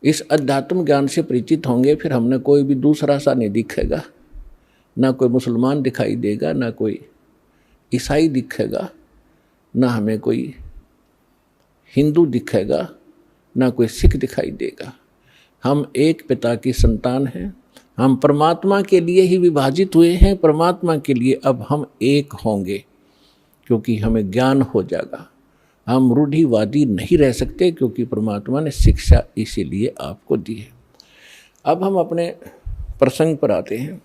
इस अध्यात्म ज्ञान से परिचित होंगे, फिर हमने कोई भी दूसरा सा नहीं दिखेगा, ना कोई मुसलमान दिखाई देगा, ना कोई ईसाई दिखेगा, ना हमें कोई हिंदू दिखेगा, ना कोई सिख दिखाई देगा। हम एक पिता की संतान हैं, हम परमात्मा के लिए ही विभाजित हुए हैं, परमात्मा के लिए अब हम एक होंगे, क्योंकि हमें ज्ञान हो जाएगा। हम रूढ़िवादी नहीं रह सकते, क्योंकि परमात्मा ने शिक्षा इसीलिए आपको दी है। अब हम अपने प्रसंग पर आते हैं।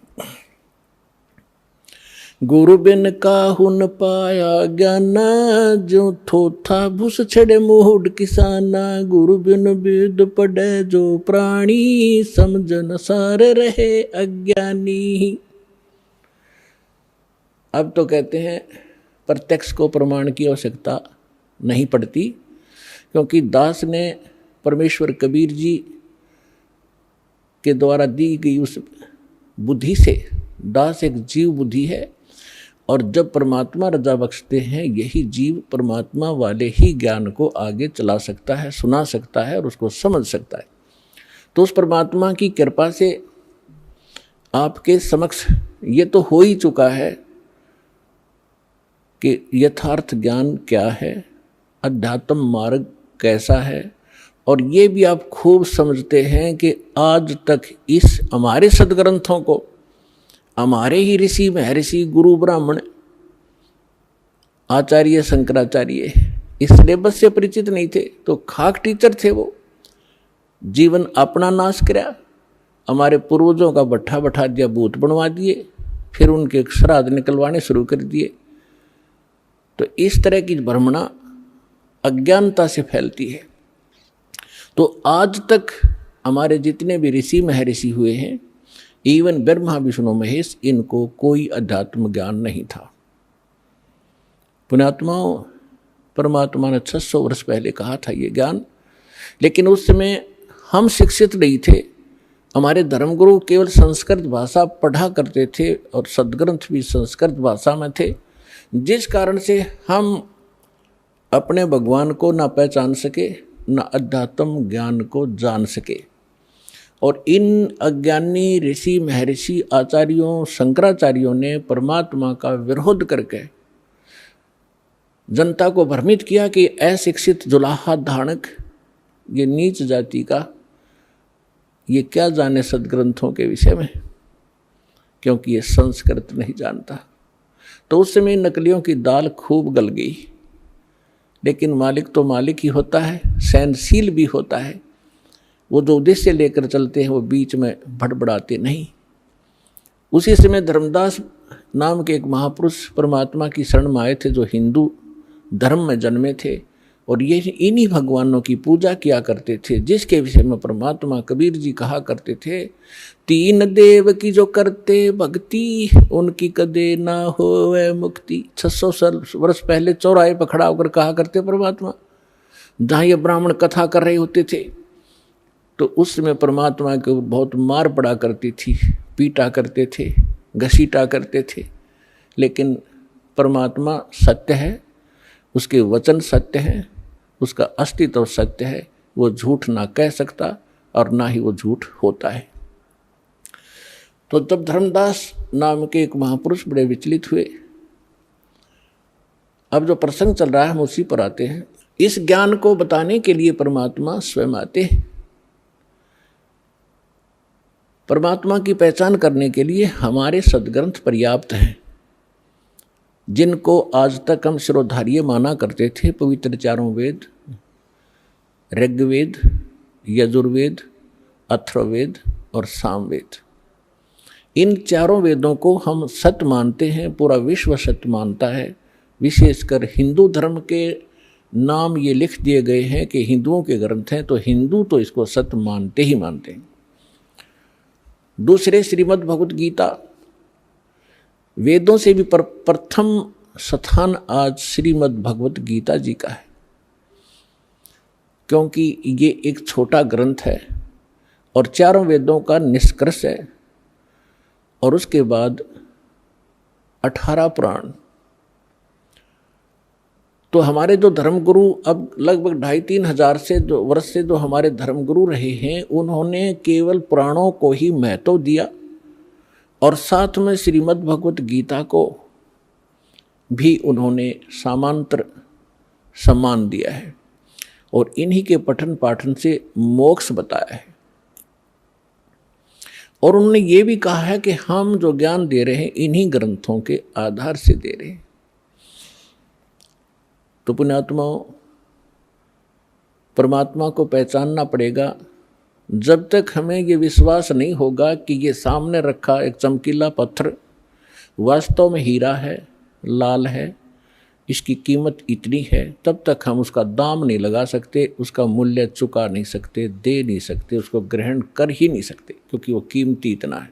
गुरु बिन काहू न पाया ज्ञाना, जो थोथा भूस छड़े मूड किसाना। गुरु बिन वेद पढ़े जो प्राणी, समझन सारे रहे अज्ञानी। अब तो कहते हैं प्रत्यक्ष को प्रमाण की आवश्यकता नहीं पड़ती, क्योंकि दास ने परमेश्वर कबीर जी के द्वारा दी गई उस बुद्धि से, दास एक जीव बुद्धि है, और जब परमात्मा रजा बख्शते हैं, यही जीव परमात्मा वाले ही ज्ञान को आगे चला सकता है, सुना सकता है और उसको समझ सकता है। तो उस परमात्मा की कृपा से आपके समक्ष ये तो हो ही चुका है कि यथार्थ ज्ञान क्या है, अध्यात्म मार्ग कैसा है, और ये भी आप खूब समझते हैं कि आज तक इस हमारे सदग्रंथों को हमारे ही ऋषि महर्षि गुरु ब्राह्मण आचार्य शंकराचार्य इस सिलेबस से परिचित नहीं थे, तो खाक टीचर थे वो। जीवन अपना नाश कराया, हमारे पूर्वजों का भट्ठा बैठा दिया, भूत बनवा दिए, फिर उनके श्राद्ध निकलवाने शुरू कर दिए। तो इस तरह की भ्रमणा अज्ञानता से फैलती है। तो आज तक हमारे जितने भी ऋषि महर्षि हुए हैं, इवन ब्रह्मा विष्णु महेश, इनको कोई अध्यात्म ज्ञान नहीं था। पुण्यात्माओं, परमात्मा ने 600 वर्ष पहले कहा था ये ज्ञान, लेकिन उस समय हम शिक्षित नहीं थे। हमारे धर्मगुरु केवल संस्कृत भाषा पढ़ा करते थे और सदग्रंथ भी संस्कृत भाषा में थे, जिस कारण से हम अपने भगवान को ना पहचान सके, ना अध्यात्म ज्ञान को जान सके। और इन अज्ञानी ऋषि महर्षि आचार्यों शंकराचार्यों ने परमात्मा का विरोध करके जनता को भ्रमित किया कि अशिक्षित जुलाहा धानक, ये नीच जाति का, ये क्या जाने सदग्रंथों के विषय में, क्योंकि ये संस्कृत नहीं जानता। तो उस समय नकलियों की दाल खूब गल गई। लेकिन मालिक तो मालिक ही होता है, सहनशील भी होता है। वो जो उद्देश्य लेकर चलते हैं वो बीच में भड़बड़ाते नहीं। उसी समय धर्मदास नाम के एक महापुरुष परमात्मा की शरण में आए थे, जो हिंदू धर्म में जन्मे थे और ये इन्हीं भगवानों की पूजा किया करते थे, जिसके विषय में परमात्मा कबीर जी कहा करते थे, तीन देव की जो करते भक्ति उनकी कदे ना होवे मुक्ति। 600 वर्ष पहले चौराहे पर खड़ा होकर कहा करते परमात्मा, जहाँ ये ब्राह्मण कथा कर रहे होते थे। तो उस समय परमात्मा के बहुत मार पड़ा करती थी, पीटा करते थे, घसीटा करते थे। लेकिन परमात्मा सत्य है, उसके वचन सत्य हैं, उसका अस्तित्व सत्य है, वो झूठ ना कह सकता और ना ही वो झूठ होता है। तो जब धर्मदास नाम के एक महापुरुष बड़े विचलित हुए, अब जो प्रसंग चल रहा है हम उसी पर आते हैं। इस ज्ञान को बताने के लिए परमात्मा स्वयं आते हैं। परमात्मा की पहचान करने के लिए हमारे सदग्रंथ पर्याप्त हैं, जिनको आज तक हम शिरोधार्य माना करते थे। पवित्र चारों वेद, ऋग्वेद, यजुर्वेद, अथर्ववेद और सामवेद, इन चारों वेदों को हम सत्य मानते हैं, पूरा विश्व सत्य मानता है। विशेषकर हिंदू धर्म के नाम ये लिख दिए गए हैं कि हिंदुओं के ग्रंथ हैं, तो हिंदू तो इसको सत्य मानते ही मानते हैं। दूसरे श्रीमद् भगवत गीता, वेदों से भी प्रथम स्थान आज श्रीमद् भगवत गीता जी का है, क्योंकि ये एक छोटा ग्रंथ है और चारों वेदों का निष्कर्ष है। और उसके बाद 18 पुराण। तो हमारे जो धर्मगुरु अब लगभग 2,500-3 हजार से जो वर्ष से जो हमारे धर्मगुरु रहे हैं, उन्होंने केवल पुराणों को ही महत्व दिया और साथ में श्रीमद् भगवत गीता को भी उन्होंने समांतर सम्मान दिया है और इन्हीं के पठन पाठन से मोक्ष बताया है। और उन्होंने ये भी कहा है कि हम जो ज्ञान दे रहे हैं इन्हीं ग्रंथों के आधार से दे रहे हैं। तो पुण्यात्माओं, परमात्मा को पहचानना पड़ेगा। जब तक हमें ये विश्वास नहीं होगा कि ये सामने रखा एक चमकीला पत्थर वास्तव में हीरा है, लाल है, इसकी कीमत इतनी है, तब तक हम उसका दाम नहीं लगा सकते, उसका मूल्य चुका नहीं सकते, दे नहीं सकते, उसको ग्रहण कर ही नहीं सकते, क्योंकि वो कीमती इतना है।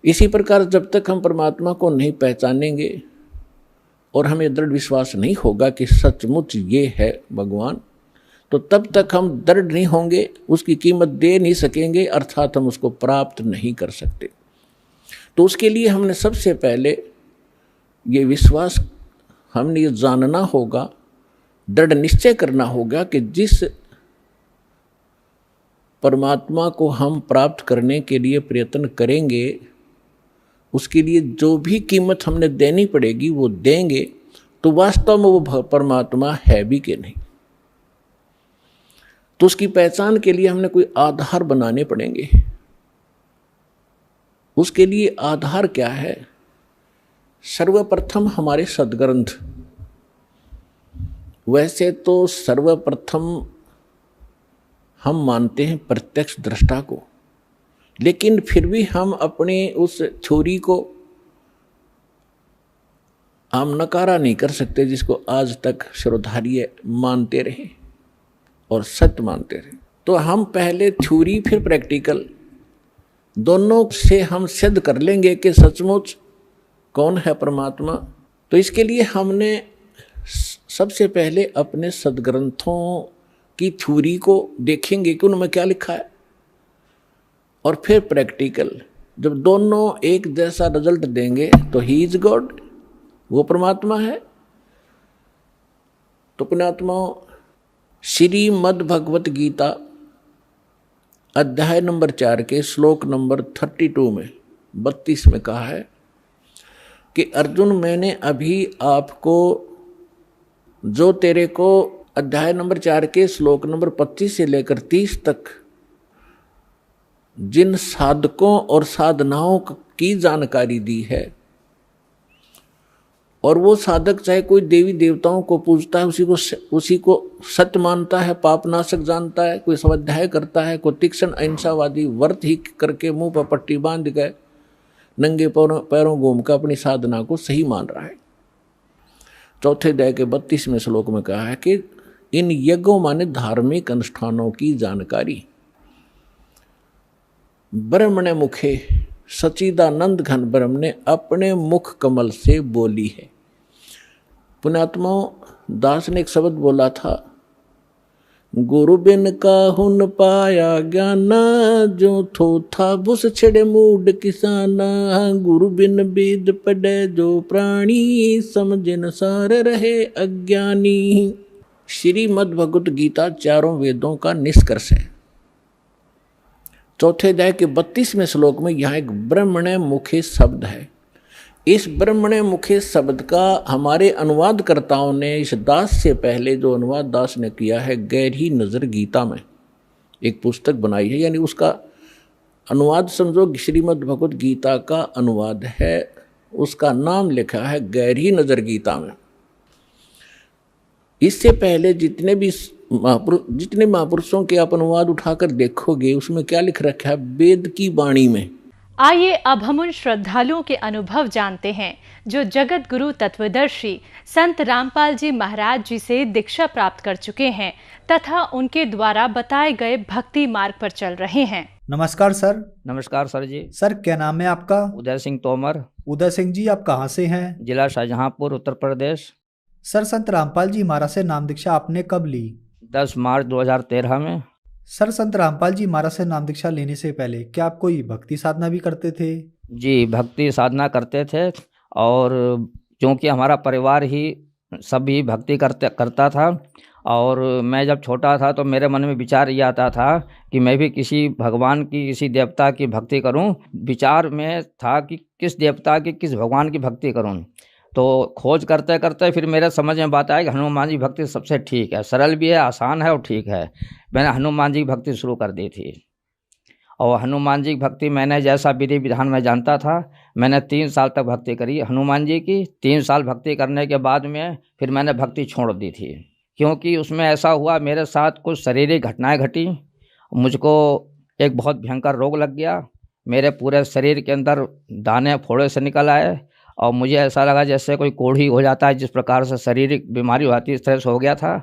इसी प्रकार जब तक हम परमात्मा को नहीं पहचानेंगे और हमें दृढ़ विश्वास नहीं होगा कि सचमुच ये है भगवान, तो तब तक हम दृढ़ नहीं होंगे, उसकी कीमत दे नहीं सकेंगे, अर्थात हम उसको प्राप्त नहीं कर सकते। तो उसके लिए हमने सबसे पहले ये विश्वास, हमने ये जानना होगा, दृढ़ निश्चय करना होगा कि जिस परमात्मा को हम प्राप्त करने के लिए प्रयत्न करेंगे, उसके लिए जो भी कीमत हमने देनी पड़ेगी वो देंगे, तो वास्तव में वो परमात्मा है भी कि नहीं। तो उसकी पहचान के लिए हमने कोई आधार बनाने पड़ेंगे। उसके लिए आधार क्या है? सर्वप्रथम हमारे सद्ग्रंथ। वैसे तो सर्वप्रथम हम मानते हैं प्रत्यक्ष दृष्टा को, लेकिन फिर भी हम अपने उस थ्योरी को हम नकारा नहीं कर सकते, जिसको आज तक श्रोधार्य मानते रहे और सत्य मानते रहे। तो हम पहले थ्योरी फिर प्रैक्टिकल दोनों से हम सिद्ध कर लेंगे कि सचमुच कौन है परमात्मा। तो इसके लिए हमने सबसे पहले अपने सद्ग्रंथों की थ्योरी को देखेंगे कि उनमें क्या लिखा है, और फिर प्रैक्टिकल। जब दोनों एक जैसा रिजल्ट देंगे तो ही इज गॉड, वो परमात्मा है। तो पुण्यात्मा, श्रीमद् भगवत गीता अध्याय नंबर 4 के श्लोक नंबर 32 में 32 में कहा है कि अर्जुन, मैंने अभी आपको जो तेरे को अध्याय नंबर 4 के श्लोक नंबर 25 से लेकर 30 तक जिन साधकों और साधनाओं की जानकारी दी है, और वो साधक चाहे कोई देवी देवताओं को पूजता है, उसी को सत्य मानता है, पाप नाशक जानता है, कोई स्वाध्याय करता है, कोई तीक्ष्ण अहिंसावादी व्रत ही करके मुंह पर पट्टी बांध गए नंगे पैरों घूम कर अपनी साधना को सही मान रहा है। चौथे अध्याय के 32वें श्लोक में कहा है कि इन यज्ञों माने धार्मिक अनुष्ठानों की जानकारी ब्रह्मणे मुखे सच्चिदानंद घन ब्रह्म ने अपने मुख कमल से बोली है। पुण्यात्मा, दास ने एक शब्द बोला था, गुरु बिन काहुन पाया ज्ञाना, जो थो था बुस छिड़े मूड किसाना, गुरु बिन वेद पढ़े जो प्राणी, समझन सार रहे अज्ञानी। श्रीमद् भगवत गीता चारों वेदों का निष्कर्ष है। चौथे अध्याय के 32वें श्लोक में यहाँ एक ब्रह्मणे मुखे शब्द है। इस ब्रह्मणे मुखे शब्द का हमारे अनुवादकर्ताओं ने इस दास से पहले जो अनुवाद दास ने किया है गहरी नज़र गीता में एक पुस्तक बनाई है, यानी उसका अनुवाद समझो श्रीमद् भगवत गीता का अनुवाद है, उसका नाम लिखा है गहरी नज़र गीता में। इससे पहले जितने महापुरुषों के आप अनुवाद उठाकर देखोगे उसमें क्या लिख रखा है वेद की वाणी में। आइए अब हम उन श्रद्धालुओं के अनुभव जानते हैं जो जगत गुरु तत्वदर्शी संत रामपाल जी महाराज जी से दीक्षा प्राप्त कर चुके हैं तथा उनके द्वारा बताए गए भक्ति मार्ग पर चल रहे हैं। नमस्कार सर। नमस्कार सर जी। सर क्या नाम है आपका? उदय सिंह तोमर। उदय सिंह जी, आप कहाँ से हैं? जिला शाहजहांपुर, उत्तर प्रदेश। सर, संत रामपाल जी महाराज से नाम दीक्षा आपने कब ली? 10 मार्च 2013 में। सर, संत रामपाल जी महाराज से नाम दीक्षा लेने से पहले क्या आप कोई भक्ति साधना भी करते थे? जी, भक्ति साधना करते थे, और क्योंकि हमारा परिवार ही सभी भक्ति करता था, और मैं जब छोटा था तो मेरे मन में विचार ये आता था कि मैं भी किसी भगवान की, किसी देवता की भक्ति करूं। विचार में था कि किस देवता की, किस भगवान की भक्ति करूं। तो खोज करते करते फिर मेरे समझ में बात आई कि हनुमान जी भक्ति सबसे ठीक है, सरल भी है, आसान है और ठीक है। मैंने हनुमान जी की भक्ति शुरू कर दी थी, और हनुमान जी की भक्ति मैंने जैसा विधि विधान में जानता था, मैंने 3 साल तक भक्ति करी हनुमान जी की। 3 साल भक्ति करने के बाद में फिर मैंने भक्ति छोड़ दी थी, क्योंकि उसमें ऐसा हुआ मेरे साथ कुछ शारीरिक घटनाएं घटी। मुझको एक बहुत भयंकर रोग लग गया, मेरे पूरे शरीर के अंदर दाने फोड़े से निकल आए, और मुझे ऐसा लगा जैसे कोई कोढ़ी हो जाता है, जिस प्रकार से शारीरिक बीमारी होती है, इस तरह से हो गया था।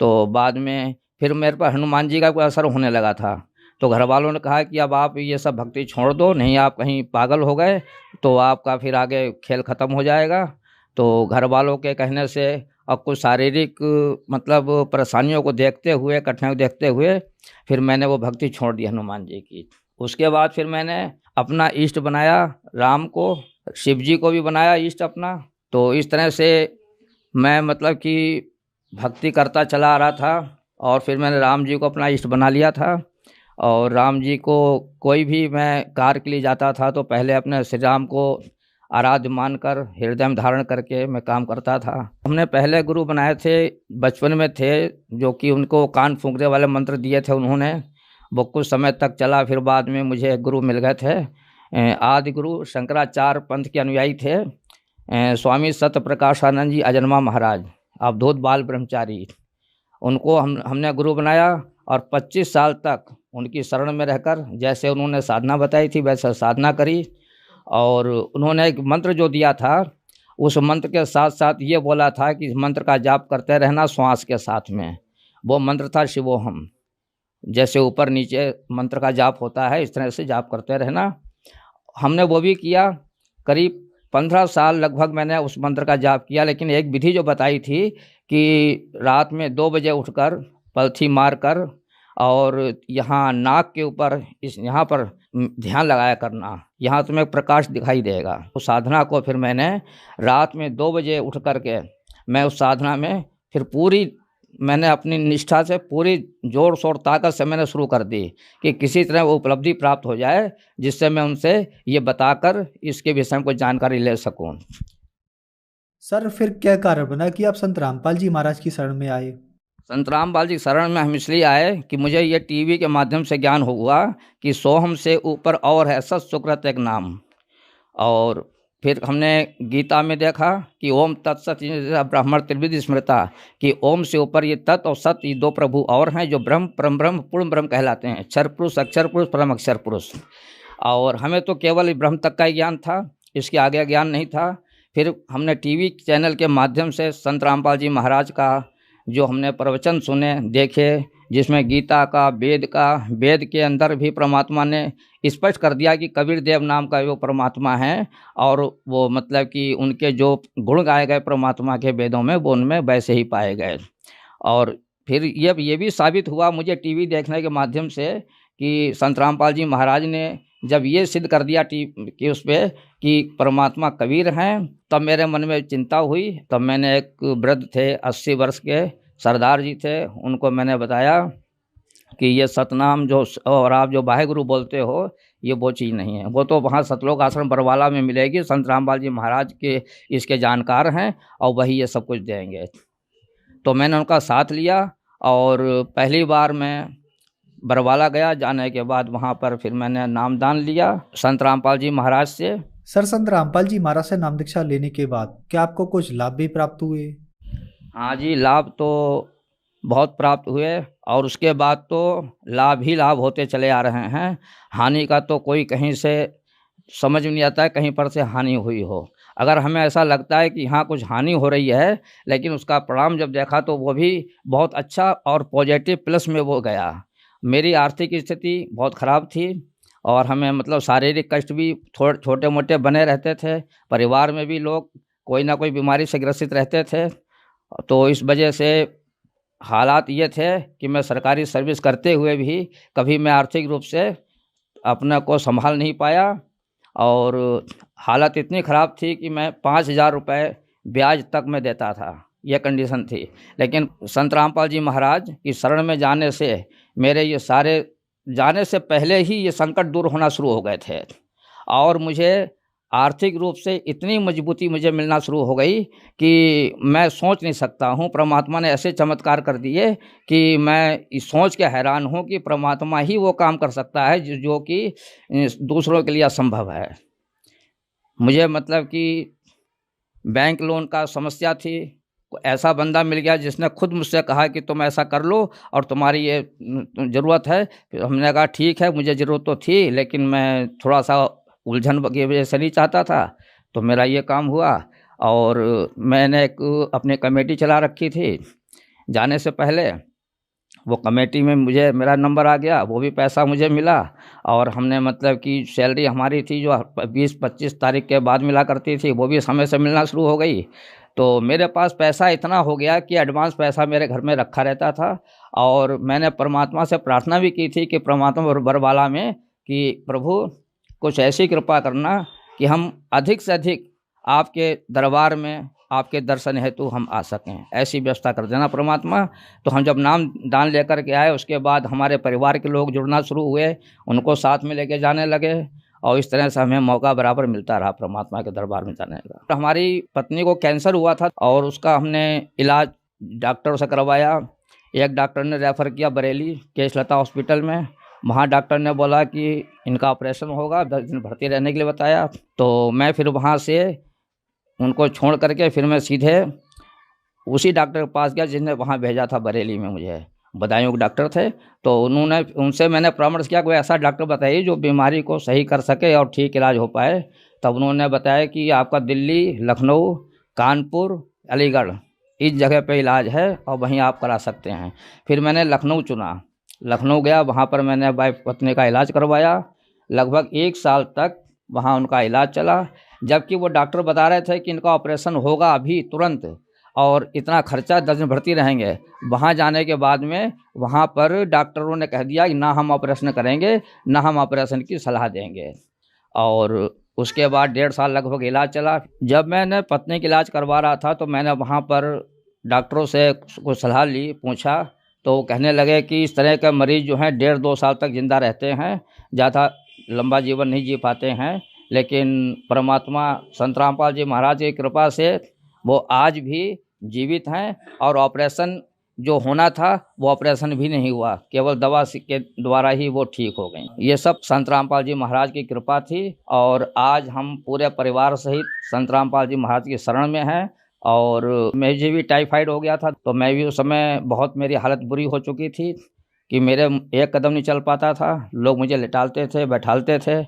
तो बाद में फिर मेरे पर हनुमान जी का कोई असर होने लगा था। तो घर वालों ने कहा कि अब आप ये सब भक्ति छोड़ दो, नहीं आप कहीं पागल हो गए तो आपका फिर आगे खेल ख़त्म हो जाएगा। तो घर वालों के कहने से और कुछ शारीरिक मतलब परेशानियों को देखते हुए, कठिनाई देखते हुए, फिर मैंने वो भक्ति छोड़ दी हनुमान जी की। उसके बाद फिर मैंने अपना इष्ट बनाया राम को, शिव जी को भी बनाया इष्ट अपना। तो इस तरह से मैं मतलब कि भक्ति करता चला आ रहा था, और फिर मैंने राम जी को अपना इष्ट बना लिया था। और राम जी को कोई भी मैं कार्य के लिए जाता था तो पहले अपने श्री राम को आराध्य मानकर हृदय में धारण करके मैं काम करता था। हमने पहले गुरु बनाए थे, बचपन में थे, जो कि उनको कान फूंकने वाले मंत्र दिए थे उन्होंने। वो कुछ समय तक चला, फिर बाद में मुझे गुरु मिल गए थे। आदि गुरु शंकराचार्य पंथ के अनुयायी थे, स्वामी सत्य प्रकाशानंद जी अजन्मा महाराज, अवधूत बाल ब्रह्मचारी। उनको हमने गुरु बनाया और 25 साल तक उनकी शरण में रहकर जैसे उन्होंने साधना बताई थी वैसे साधना करी। और उन्होंने एक मंत्र जो दिया था, उस मंत्र के साथ साथ ये बोला था कि इस मंत्र का जाप करते रहना श्वास के साथ में। वो मंत्र था शिवोहम। जैसे ऊपर नीचे मंत्र का जाप होता है, इस तरह से जाप करते रहना। हमने वो भी किया। करीब 15 साल लगभग मैंने उस मंत्र का जाप किया। लेकिन एक विधि जो बताई थी कि रात में 2 बजे उठकर पलथी मारकर और यहाँ नाक के ऊपर यहाँ पर ध्यान लगाया करना, यहाँ तुम्हें प्रकाश दिखाई देगा। उस साधना को फिर मैंने रात में 2 बजे उठ करके मैं उस साधना में फिर पूरी मैंने अपनी निष्ठा से पूरी जोर शोर ताकत से मैंने शुरू कर दी कि किसी तरह वो उपलब्धि प्राप्त हो जाए, जिससे मैं उनसे ये बताकर इसके विषय में कुछ जानकारी ले सकूं। सर फिर क्या कारण बना कि आप संत रामपाल जी महाराज की शरण में आए? संत रामपाल जी शरण में हम इसलिए आए कि मुझे ये टीवी के माध्यम से ज्ञान हुआ कि सोहम से ऊपर और है सत सुकृत एक नाम। और फिर हमने गीता में देखा कि ओम तत्सत ब्राह्मण त्रिविध स्मृता, कि ओम से ऊपर ये तत् और सत, ये 2 प्रभु और हैं जो ब्रह्म, परम ब्रह्म, पूर्ण ब्रह्म कहलाते हैं। अक्षर पुरुष, अक्षर पुरुष, परम अक्षर पुरुष। और हमें तो केवल ब्रह्म तक का ही ज्ञान था, इसके आगे ज्ञान नहीं था। फिर हमने टीवी चैनल के माध्यम से संत रामपाल जी महाराज का जो हमने प्रवचन सुने, देखे, जिसमें गीता का, वेद के अंदर भी परमात्मा ने स्पष्ट कर दिया कि कबीर देव नाम का वो परमात्मा है। और वो मतलब कि उनके जो गुण गाए गए परमात्मा के वेदों में, वो उनमें वैसे ही पाए गए। और फिर ये भी साबित हुआ मुझे टीवी देखने के माध्यम से कि संत रामपाल जी महाराज ने जब ये सिद्ध कर दिया कि उस पर कि परमात्मा कबीर हैं, तब मेरे मन में चिंता हुई। तब मैंने एक वृद्ध थे, 80 वर्ष के सरदार जी थे, उनको मैंने बताया कि ये सतनाम जो और आप जो वाहेगुरु बोलते हो, ये वो चीज़ नहीं है। वो तो वहाँ सतलोक आश्रम बरवाला में मिलेगी। संत रामपाल जी महाराज के इसके जानकार हैं और वही ये सब कुछ देंगे। तो मैंने उनका साथ लिया और पहली बार मैं बरवाला गया। जाने के बाद वहाँ पर फिर मैंने नामदान लिया संत रामपाल जी महाराज से। सर संत रामपाल जी महाराज से नाम दीक्षा लेने के बाद क्या आपको कुछ लाभ भी प्राप्त हुए? हाँ जी, लाभ तो बहुत प्राप्त हुए और उसके बाद तो लाभ ही लाभ होते चले आ रहे हैं। हानि का तो कोई कहीं से समझ में नहीं आता है कहीं पर से हानि हुई हो। अगर हमें ऐसा लगता है कि हाँ कुछ हानि हो रही है, लेकिन उसका परिणाम जब देखा तो वो भी बहुत अच्छा और पॉजिटिव प्लस में वो गया। मेरी आर्थिक स्थिति बहुत ख़राब थी और हमें मतलब शारीरिक कष्ट भी थोड़े छोटे मोटे बने रहते थे। परिवार में भी लोग कोई ना कोई बीमारी से ग्रसित रहते थे। तो इस वजह से हालात ये थे कि मैं सरकारी सर्विस करते हुए भी कभी मैं आर्थिक रूप से अपने को संभाल नहीं पाया और हालत इतनी ख़राब थी कि मैं 5,000 रुपये ब्याज तक मैं देता था, यह कंडीशन थी। लेकिन संत रामपाल जी महाराज की शरण में जाने से मेरे ये सारे जाने से पहले ही ये संकट दूर होना शुरू हो गए थे और मुझे आर्थिक रूप से इतनी मजबूती मुझे मिलना शुरू हो गई कि मैं सोच नहीं सकता हूँ। परमात्मा ने ऐसे चमत्कार कर दिए कि मैं इस सोच के हैरान हूँ कि परमात्मा ही वो काम कर सकता है जो कि दूसरों के लिए असंभव है। मुझे मतलब कि बैंक लोन का समस्या थी, ऐसा बंदा मिल गया जिसने खुद मुझसे कहा कि तुम ऐसा कर लो और तुम्हारी ये ज़रूरत है। हमने कहा ठीक है, मुझे ज़रूरत तो थी लेकिन मैं थोड़ा सा उलझन की वजह से नहीं चाहता था, तो मेरा ये काम हुआ। और मैंने एक अपनी कमेटी चला रखी थी। जाने से पहले वो कमेटी में मुझे मेरा नंबर आ गया, वो भी पैसा मुझे मिला और हमने मतलब कि सैलरी हमारी थी जो 20-25 तारीख के बाद मिला करती थी, वो भी समय से मिलना शुरू हो गई। तो मेरे पास पैसा इतना हो गया कि एडवांस पैसा मेरे घर में रखा रहता था। और मैंने परमात्मा से प्रार्थना भी की थी कि परमात्मा बरवाला में कि प्रभु कुछ ऐसी कृपा करना कि हम अधिक से अधिक आपके दरबार में आपके दर्शन हेतु हम आ सकें, ऐसी व्यवस्था कर देना परमात्मा। तो हम जब नाम दान लेकर के आए उसके बाद हमारे परिवार के लोग जुड़ना शुरू हुए, उनको साथ में लेके जाने लगे और इस तरह से हमें मौका बराबर मिलता रहा परमात्मा के दरबार में जाने का। हमारी पत्नी को कैंसर हुआ था और उसका हमने इलाज डॉक्टर से करवाया। एक डॉक्टर ने रेफ़र किया बरेली केशलता हॉस्पिटल में। वहाँ डॉक्टर ने बोला कि इनका ऑपरेशन होगा, 10 दिन भर्ती रहने के लिए बताया। तो मैं फिर वहाँ से उनको छोड़ करके फिर मैं सीधे उसी डॉक्टर के पास गया जिसने वहाँ भेजा था बरेली में मुझे। बदायूं के डॉक्टर थे, तो उनसे मैंने परामर्श किया कोई ऐसा डॉक्टर बताइए जो बीमारी को सही कर सके और ठीक इलाज हो पाए। तब उन्होंने बताया कि आपका दिल्ली, लखनऊ, कानपुर, अलीगढ़ इस जगह पे इलाज है और वहीं आप करा सकते हैं। फिर मैंने लखनऊ चुना। लखनऊ गया, वहाँ पर मैंने वाइफ पत्नी का इलाज करवाया। लगभग 1 साल तक वहाँ उनका इलाज चला, जबकि वो डॉक्टर बता रहे थे कि इनका ऑपरेशन होगा अभी तुरंत और इतना खर्चा, 10 दिन भर्ती रहेंगे। वहाँ जाने के बाद में वहाँ पर डॉक्टरों ने कह दिया कि ना हम ऑपरेशन करेंगे, ना हम ऑपरेशन की सलाह देंगे। और उसके बाद 1.5 साल लगभग इलाज चला। जब मैंने पत्नी का इलाज करवा रहा था तो मैंने वहाँ पर डॉक्टरों से कुछ सलाह ली, पूछा, तो कहने लगे कि इस तरह के मरीज़ जो हैं 1.5-2 साल तक ज़िंदा रहते हैं, ज़्यादा लंबा जीवन नहीं जी पाते हैं। लेकिन परमात्मा संत रामपाल जी महाराज की कृपा से वो आज भी जीवित हैं और ऑपरेशन जो होना था वो ऑपरेशन भी नहीं हुआ, केवल दवा के द्वारा ही वो ठीक हो गई। ये सब संत रामपाल जी महाराज की कृपा थी और आज हम पूरे परिवार सहित संत रामपाल जी महाराज की शरण में हैं। और मुझे भी टाइफाइड हो गया था, तो मैं भी उस समय बहुत मेरी हालत बुरी हो चुकी थी कि मेरे एक कदम नहीं चल पाता था। लोग मुझे लिटालते थे, बैठालते थे।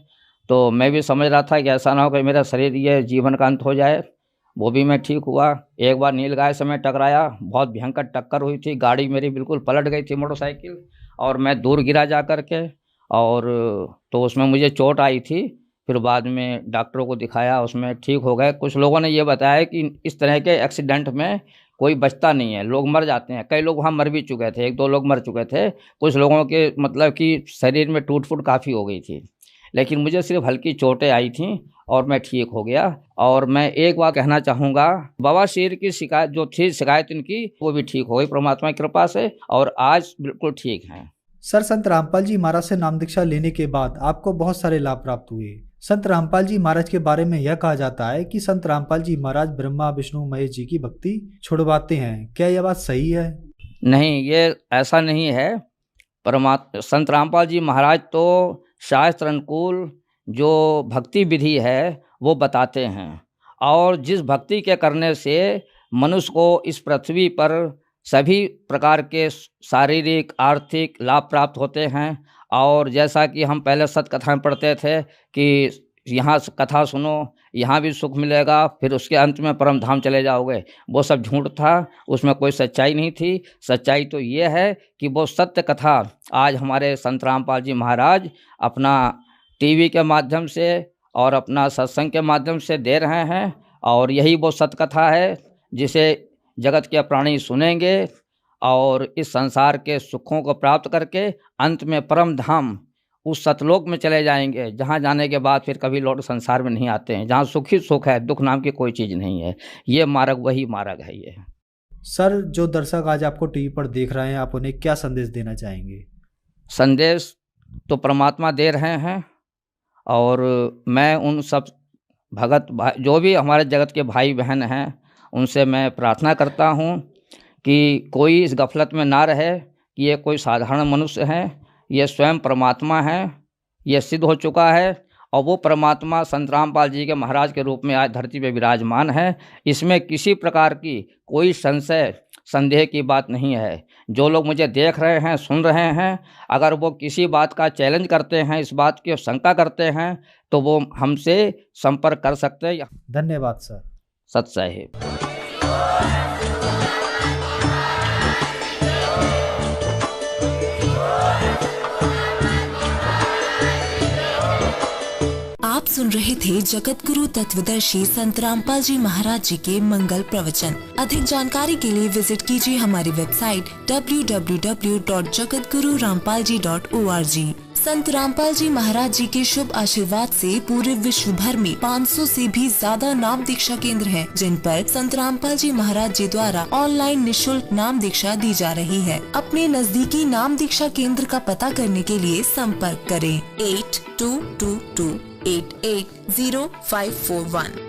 तो मैं भी समझ रहा था कि ऐसा ना हो कि मेरा शरीर ये जीवन का अंत हो जाए। वो भी मैं ठीक हुआ। एक बार नीलगाय से मैं टकराया, बहुत भयंकर टक्कर हुई थी, गाड़ी मेरी बिल्कुल पलट गई थी मोटरसाइकिल, और मैं दूर गिरा जा कर के, और तो उसमें मुझे चोट आई थी। फिर बाद में डॉक्टरों को दिखाया, उसमें ठीक हो गए। कुछ लोगों ने ये बताया कि इस तरह के एक्सीडेंट में कोई बचता नहीं है, लोग मर जाते हैं। कई लोग वहाँ मर भी चुके थे, 1-2 लोग मर चुके थे। कुछ लोगों के मतलब कि शरीर में टूट फूट काफ़ी हो गई थी, लेकिन मुझे सिर्फ हल्की चोटें आई थीं और मैं ठीक हो गया। और मैं एक बात कहना चाहूँगा, बवासीर की शिकायत जो थी, शिकायत इनकी, वो भी ठीक हो गई परमात्मा की कृपा से, और आज बिल्कुल ठीक हैं। सर, संत रामपाल जी महाराज से नाम दीक्षा लेने के बाद आपको बहुत सारे लाभ प्राप्त हुए। संत रामपाल जी महाराज के बारे में यह कहा जाता है कि संत रामपाल जी महाराज ब्रह्मा विष्णु महेश जी की भक्ति छुड़वाते हैं, क्या यह बात सही है? नहीं, ये ऐसा नहीं है। संत रामपाल जी महाराज तो शास्त्र अनुकूल जो भक्ति विधि है वो बताते हैं, और जिस भक्ति के करने से मनुष्य को इस पृथ्वी पर सभी प्रकार के शारीरिक आर्थिक लाभ प्राप्त होते हैं। और जैसा कि हम पहले सतकथाएं पढ़ते थे कि यहाँ कथा सुनो, यहाँ भी सुख मिलेगा, फिर उसके अंत में परम धाम चले जाओगे, वो सब झूठ था, उसमें कोई सच्चाई नहीं थी। सच्चाई तो ये है कि वो सत्य कथा आज हमारे संत रामपाल जी महाराज अपना टीवी के माध्यम से और अपना सत्संग के माध्यम से दे रहे हैं, और यही वो सत्य कथा है जिसे जगत के प्राणी सुनेंगे और इस संसार के सुखों को प्राप्त करके अंत में परम धाम उस सतलोक में चले जाएंगे, जहाँ जाने के बाद फिर कभी लौट संसार में नहीं आते हैं, जहाँ सुख ही सुख है, दुख नाम की कोई चीज़ नहीं है। ये मार्ग वही मार्ग है। ये सर, जो दर्शक आज आपको टीवी पर देख रहे हैं, आप उन्हें क्या संदेश देना चाहेंगे? संदेश तो परमात्मा दे रहे हैं, और मैं उन सब भगत जो भी हमारे जगत के भाई बहन हैं उनसे मैं प्रार्थना करता हूँ कि कोई इस गफलत में ना रहे कि ये कोई साधारण मनुष्य हैं, ये स्वयं परमात्मा हैं, ये सिद्ध हो चुका है, और वो परमात्मा संत रामपाल जी के महाराज के रूप में आज धरती पे विराजमान है। इसमें किसी प्रकार की कोई संशय संदेह की बात नहीं है। जो लोग मुझे देख रहे हैं, सुन रहे हैं, अगर वो किसी बात का चैलेंज करते हैं, इस बात की शंका करते हैं, तो वो हमसे संपर्क कर सकते हैं। धन्यवाद सर। सत साहिब। आप सुन रहे थे जगत गुरु तत्वदर्शी संत रामपाल जी महाराज जी के मंगल प्रवचन। अधिक जानकारी के लिए विजिट कीजिए हमारी वेबसाइट www.jagatgururampalji.org। संत रामपाल जी महाराज जी के शुभ आशीर्वाद से पूरे विश्व भर में 500 से भी ज्यादा नाम दीक्षा केंद्र हैं, जिन पर संत रामपाल जी महाराज जी द्वारा ऑनलाइन निशुल्क नाम दीक्षा दी जा रही है। अपने नजदीकी नाम दीक्षा केंद्र का पता करने के लिए संपर्क करें 8222 880541।